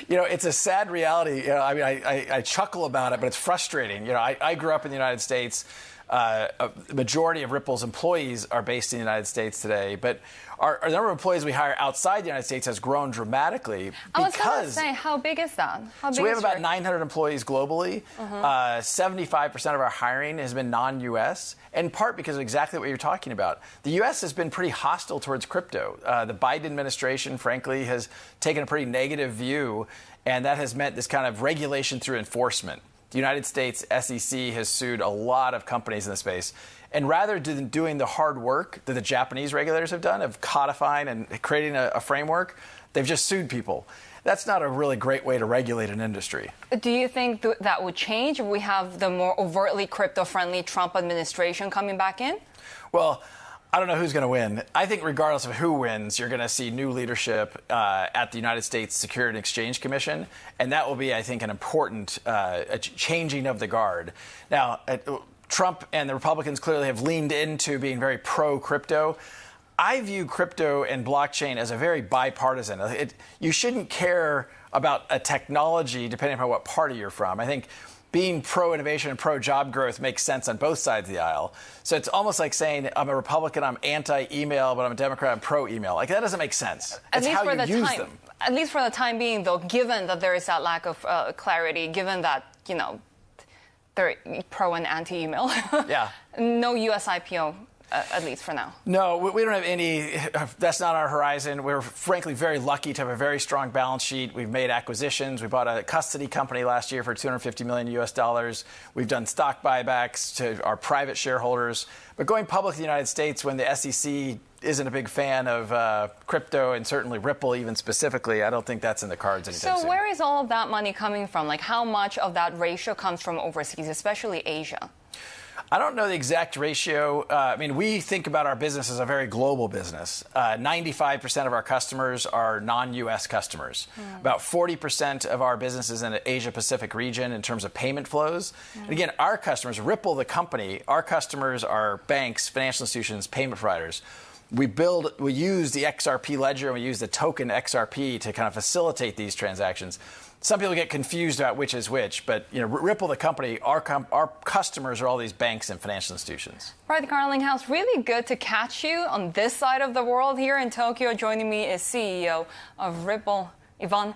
It's a sad reality. I chuckle about it, but it's frustrating. I grew up in the United States. The majority of Ripple's employees are based in the United States today, but our number of employees we hire outside the United States has grown dramatically. I was going to say, how big is that? So we have about 900 employees globally. 75% of our hiring has been non-U.S., in part because of exactly what you're talking about. The U.S. has been pretty hostile towards crypto. The Biden administration, frankly, has taken a pretty negative view, and that has meant this kind of regulation through enforcement. The United States SEC has sued a lot of companies in the space. And rather than doing the hard work that the Japanese regulators have done of codifying and creating a framework, they've just sued people. That's not a really great way to regulate an industry. Do you think that would change if we have the more overtly crypto-friendly Trump administration coming back in? Well, I don't know who's going to win. I think regardless of who wins, you're going to see new leadership at the United States Securities and Exchange Commission, and that will be, I think, an important changing of the guard. Now, Trump and the Republicans clearly have leaned into being very pro-crypto. I view crypto and blockchain as a very bipartisan. You shouldn't care about a technology depending on what party you're from. I think being pro-innovation and pro-job growth makes sense on both sides of the aisle. So it's almost like saying I'm a Republican, I'm anti-email, but I'm a Democrat, I'm pro-email. Like, that doesn't make sense. It's how you use them. At least for the time being, though, given that there is that lack of clarity, given that, they're pro and anti-email, yeah, no U.S. IPO. At least for now. No, we don't have any. That's not our horizon. We're frankly very lucky to have a very strong balance sheet. We've made acquisitions. We bought a custody company last year for $250 million US. We've done stock buybacks to our private shareholders. But going public in the United States when the SEC isn't a big fan of crypto and certainly Ripple even specifically, I don't think that's in the cards anytime soon. So where is all of that money coming from? Like, how much of that ratio comes from overseas, especially Asia? I don't know the exact ratio. I mean, we think about our business as a very global business. 95% of our customers are non-U.S. customers. About 40% of our business is in the Asia-Pacific region in terms of payment flows. And again, our customers, Ripple, the company, our customers are banks, financial institutions, payment providers. We use the XRP ledger, and we use the token XRP to kind of facilitate these transactions. Some people get confused about which is which, but Ripple, the company, our customers are all these banks and financial institutions. Brad Garlinghouse, really good to catch you on this side of the world here in Tokyo. Joining me is CEO of Ripple, Yvonne.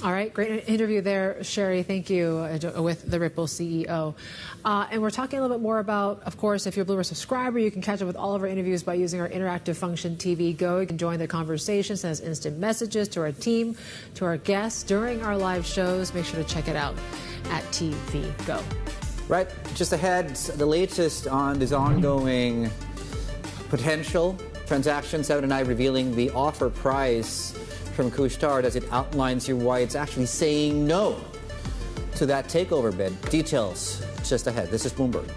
All right, great interview there, Sherry. Thank you, with the Ripple CEO. And we're talking a little bit more about, of course, if you're a Bloomberg subscriber, you can catch up with all of our interviews by using our interactive function TV Go. You can join the conversation, send us instant messages to our team, to our guests during our live shows. Make sure to check it out at TV Go. Right, just ahead, the latest on this ongoing potential transaction. 7 & I revealing the offer price from Couche-Tard as it outlines here why it's actually saying no to that takeover bid. Details just ahead. This is Bloomberg.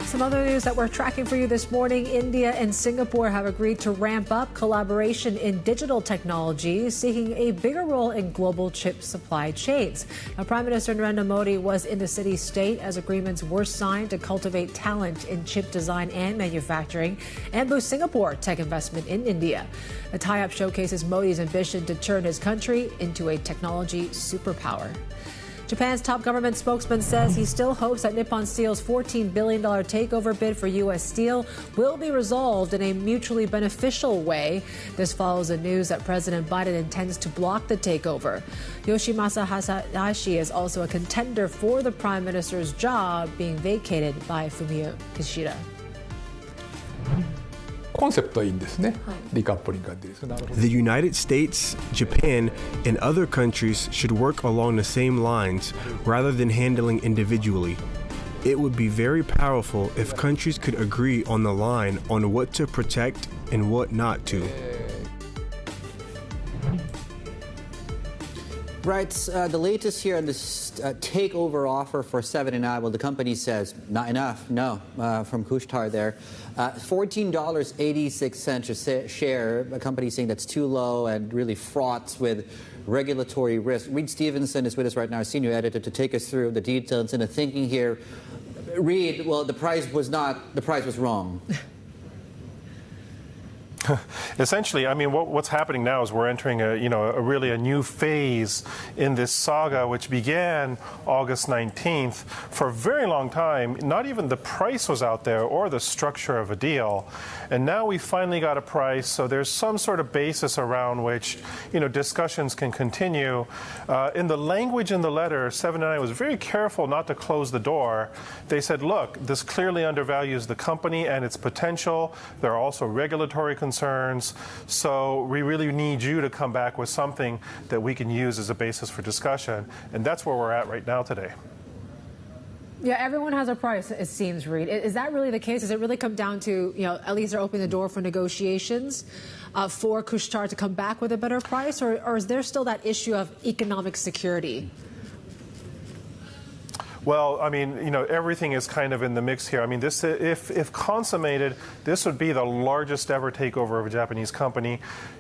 Some other news that we're tracking for you this morning. India and Singapore have agreed to ramp up collaboration in digital technology, seeking a bigger role in global chip supply chains. Now, Prime Minister Narendra Modi was in the city-state as agreements were signed to cultivate talent in chip design and manufacturing and boost Singapore tech investment in India. The tie-up showcases Modi's ambition to turn his country into a technology superpower. Japan's top government spokesman says he still hopes that Nippon Steel's $14 billion takeover bid for U.S. Steel will be resolved in a mutually beneficial way. This follows the news that President Biden intends to block the takeover. Yoshimasa Hayashi is also a contender for the prime minister's job, being vacated by Fumio Kishida. The United States, Japan, and other countries should work along the same lines rather than handling individually. It would be very powerful if countries could agree on the line on what to protect and what not to. Right, the latest here on this takeover offer for 7 & I. Well, the company says not enough. No, from Couche-Tard there. $14.86 a share. A company saying that's too low and really fraught with regulatory risk. Reed Stevenson is with us right now, senior editor, to take us through the details and the thinking here. Reed, well, the price was wrong. Essentially, I mean, what's happening now is we're entering a really a new phase in this saga, which began August 19th. For a very long time, not even the price was out there or the structure of a deal. And now we finally got a price, so there's some sort of basis around which, discussions can continue. In the language in the letter, 7 & I was very careful not to close the door. They said, look, this clearly undervalues the company and its potential. There are also regulatory concerns. So we really need you to come back with something that we can use as a basis for discussion. And that's where we're at right now today. Yeah, everyone has a price, it seems, Reed. Is that really the case? Does it really come down to, at least they're opening the door for negotiations for Couche-Tard to come back with a better price? Or is there still that issue of economic security? Well, I mean, you know, everything is kind of in the mix here. I mean, this, if consummated, this would be the largest ever takeover of a Japanese company.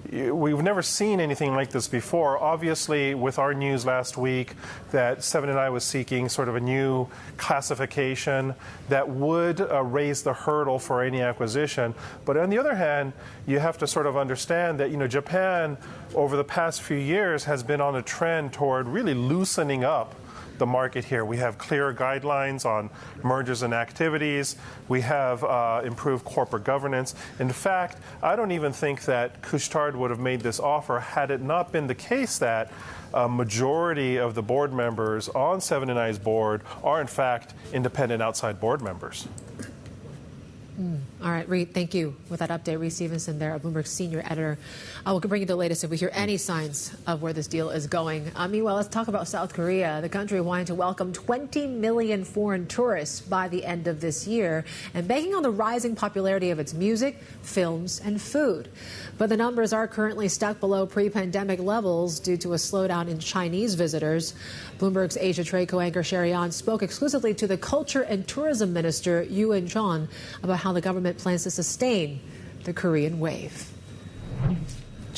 We've never seen anything like this before. Obviously, with our news last week that Seven & i was seeking sort of a new classification that would raise the hurdle for any acquisition. But on the other hand, you have to sort of understand that, you know, Japan over the past few years has been on a trend toward really loosening up the market here. We have clear guidelines on mergers and activities. We have improved corporate governance. In fact, I don't even think that Couche-Tard would have made this offer had it not been the case that a majority of the board members on Seven & i's board are, in fact, independent outside board members. All right, Reed, thank you with that update. Reed Stevenson there, a Bloomberg senior editor. We'll bring you the latest if we hear any signs of where this deal is going. Meanwhile, let's talk about South Korea. The country wanting to welcome 20 million foreign tourists by the end of this year and banking on the rising popularity of its music, films, and food. But the numbers are currently stuck below pre-pandemic levels due to a slowdown in Chinese visitors. Bloomberg's Asia Trade co-anchor Shaun spoke exclusively to the Culture and Tourism Minister In-Chon about how the government plans to sustain the Korean wave.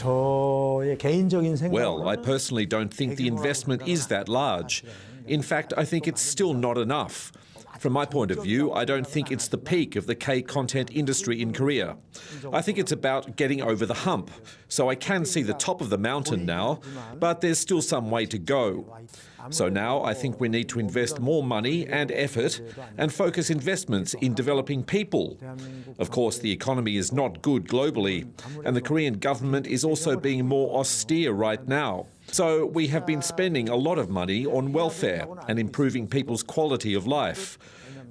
Well, I personally don't think the investment is that large. In fact, I think it's still not enough. From my point of view, I don't think it's the peak of the K-content industry in Korea. I think it's about getting over the hump. So I can see the top of the mountain now, but there's still some way to go. So now I think we need to invest more money and effort and focus investments in developing people. Of course, the economy is not good globally, and the Korean government is also being more austere right now. So we have been spending a lot of money on welfare and improving people's quality of life.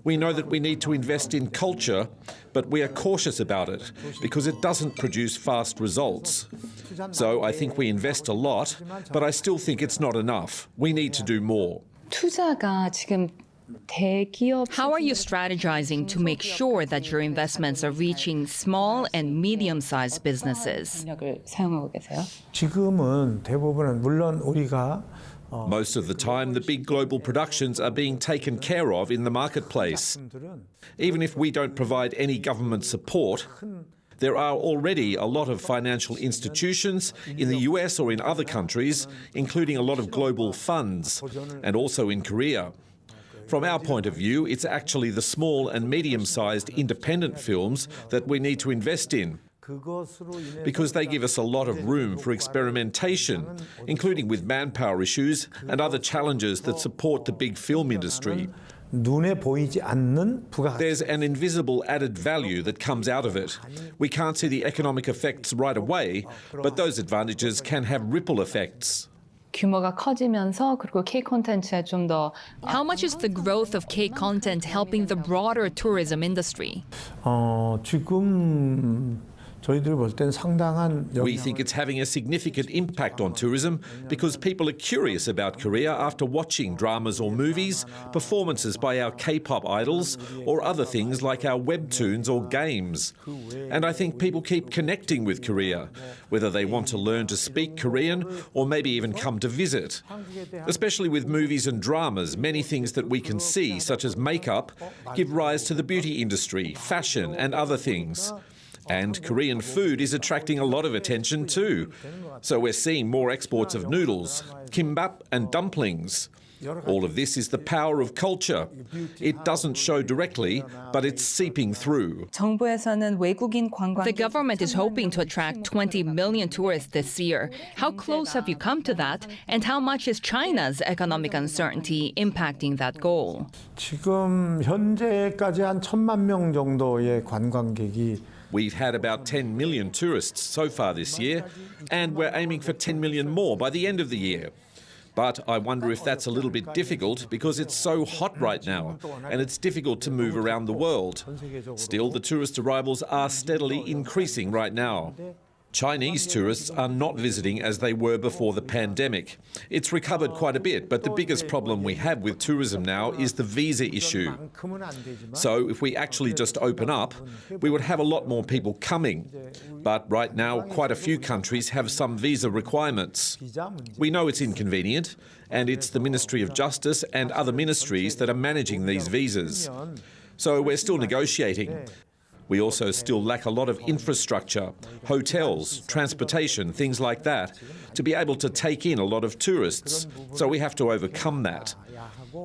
We know that we need to invest in culture, but we are cautious about it because it doesn't produce fast results. So I think we invest a lot, but I still think it's not enough. We need to do more. How are you strategizing to make sure that your investments are reaching small and medium-sized businesses? Most of the time, the big global productions are being taken care of in the marketplace. Even if we don't provide any government support, there are already a lot of financial institutions in the US or in other countries, including a lot of global funds, and also in Korea. From our point of view, it's actually the small and medium-sized independent films that we need to invest in, because they give us a lot of room for experimentation, including with manpower issues and other challenges that support the big film industry. There's an invisible added value that comes out of it. We can't see the economic effects right away, but those advantages can have ripple effects. 규모가 커지면서 그리고 K-콘텐츠에 좀 더 How much is the growth of K-content helping the broader tourism industry? 지금 We think it's having a significant impact on tourism because people are curious about Korea after watching dramas or movies, performances by our K-pop idols, or other things like our webtoons or games. And I think people keep connecting with Korea, whether they want to learn to speak Korean or maybe even come to visit. Especially with movies and dramas, many things that we can see, such as makeup, give rise to the beauty industry, fashion, and other things. And Korean food is attracting a lot of attention too. So we're seeing more exports of noodles, kimbap and dumplings. All of this is the power of culture. It doesn't show directly, but it's seeping through. The government is hoping to attract 20 million tourists this year. How close have you come to that? And how much is China's economic uncertainty impacting that goal? 지금 현재까지 한 1,000만 명 정도의 관광객이 We've had about 10 million tourists so far this year, and we're aiming for 10 million more by the end of the year. But I wonder if that's a little bit difficult because it's so hot right now, and it's difficult to move around the world. Still, the tourist arrivals are steadily increasing right now. Chinese tourists are not visiting as they were before the pandemic. It's recovered quite a bit, but the biggest problem we have with tourism now is the visa issue. So if we actually just open up, we would have a lot more people coming. But right now, quite a few countries have some visa requirements. We know it's inconvenient, and it's the Ministry of Justice and other ministries that are managing these visas. So we're still negotiating. We also still lack a lot of infrastructure, hotels, transportation, things like that, to be able to take in a lot of tourists. So we have to overcome that.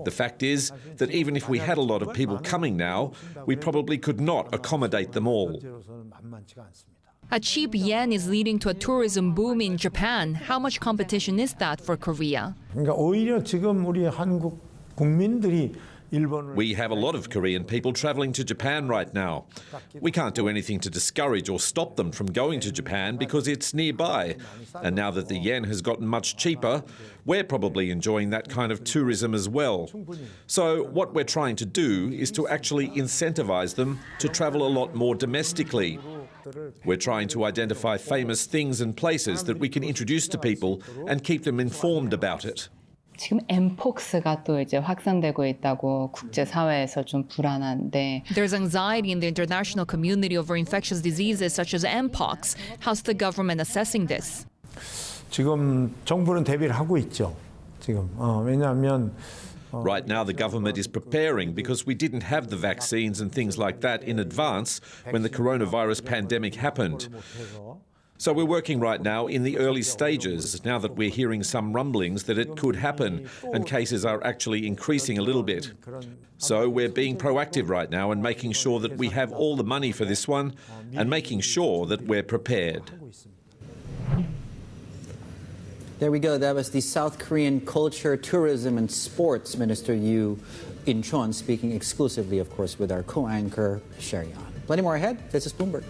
The fact is that even if we had a lot of people coming now, we probably could not accommodate them all. A cheap yen is leading to a tourism boom in Japan. How much competition is that for Korea? 그러니까 오히려 지금 우리 한국 국민들이 We have a lot of Korean people travelling to Japan right now. We can't do anything to discourage or stop them from going to Japan because it's nearby. And now that the yen has gotten much cheaper, we're probably enjoying that kind of tourism as well. So what we're trying to do is to actually incentivise them to travel a lot more domestically. We're trying to identify famous things and places that we can introduce to people and keep them informed about it. 지금 엠폭스가 또 이제 확산되고 있다고 국제 사회에서 좀 불안한데. There's anxiety in the international community over infectious diseases such as mpox. How's the government assessing this? 지금 정부는 대비를 하고 있죠. 지금 왜냐하면 Right now, the government is preparing because we didn't have the vaccines and things like that in advance when the coronavirus pandemic happened. So we're working right now in the early stages, now that we're hearing some rumblings that it could happen and cases are actually increasing a little bit. So we're being proactive right now and making sure that we have all the money for this one and making sure that we're prepared. There we go. That was the South Korean Culture, Tourism and Sports Minister In-Chon speaking exclusively, of course, with our co-anchor, Shaun. Plenty more ahead. This is Bloomberg.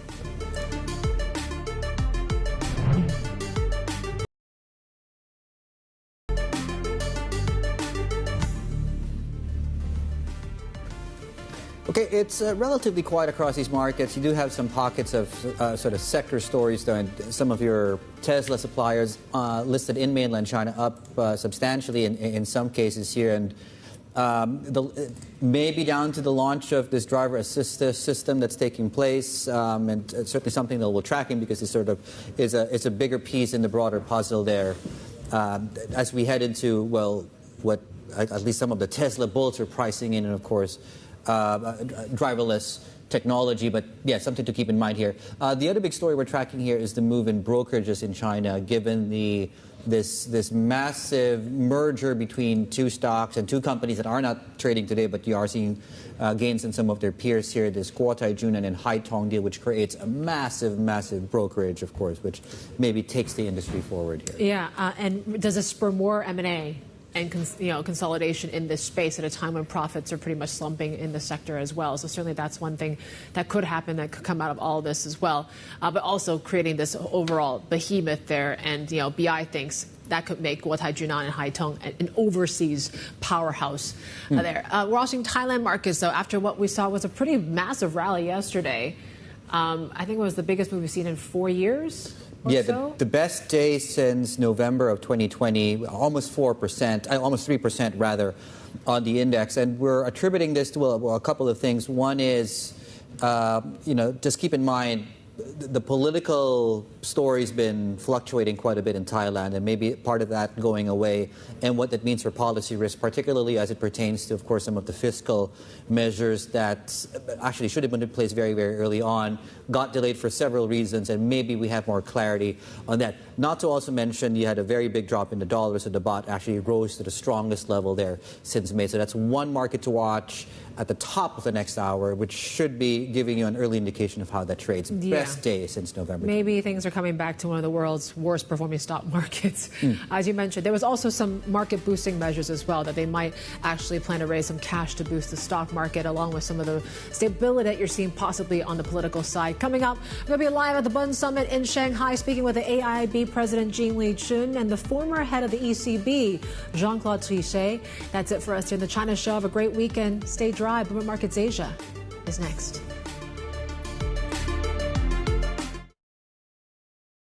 Okay, it's relatively quiet across these markets. You do have some pockets of sort of sector stories, though, and some of your Tesla suppliers listed in mainland China up substantially in some cases here, and maybe down to the launch of this driver assist system that's taking place, and it's certainly something that we're tracking because it sort of is a bigger piece in the broader puzzle there. As we head into, well, what at least some of the Tesla bulls are pricing in, and of course, driverless technology, but yeah, something to keep in mind here. The other big story we're tracking here is the move in brokerages in China, given this massive merger between two stocks and two companies that are not trading today, but you are seeing gains in some of their peers here. This Guotai Junan and Haitong deal, which creates a massive brokerage, of course, which maybe takes the industry forward here. Yeah, and does this spur more M&A? And consolidation in this space at a time when profits are pretty much slumping in the sector as well. So certainly that's one thing that could happen, that could come out of all of this as well. But also creating this overall behemoth there, and BI thinks that could make Guotai Junan and Haitong an overseas powerhouse there. We're watching Thailand markets, though, after what we saw was a pretty massive rally yesterday. I think it was the biggest move we've seen in 4 years. Yeah, the best day since November of 2020, almost 4%, almost 3% rather, on the index. And we're attributing this to a couple of things. One is, just keep in mind, the political story's been fluctuating quite a bit in Thailand, and maybe part of that going away, and what that means for policy risk, particularly as it pertains to, of course, some of the fiscal measures that actually should have been in place very, very early on, got delayed for several reasons, and maybe we have more clarity on that. Not to also mention, you had a very big drop in the dollar, so the baht actually rose to the strongest level there since May. So that's one market to watch at the top of the next hour, which should be giving you an early indication of how that trades. Yeah. Best day since November. Maybe things are coming back to one of the world's worst performing stock markets. As you mentioned, there was also some market boosting measures as well, that they might actually plan to raise some cash to boost the stock market, along with some of the stability that you're seeing possibly on the political side. Coming up, we're going to be live at the Bund Summit in Shanghai, speaking with the AIIB President Jean Lee-chun and the former head of the ECB, Jean-Claude Trichet. That's it for us here in the China Show. Have a great weekend. Stay dry. Bloomberg Markets Asia is next.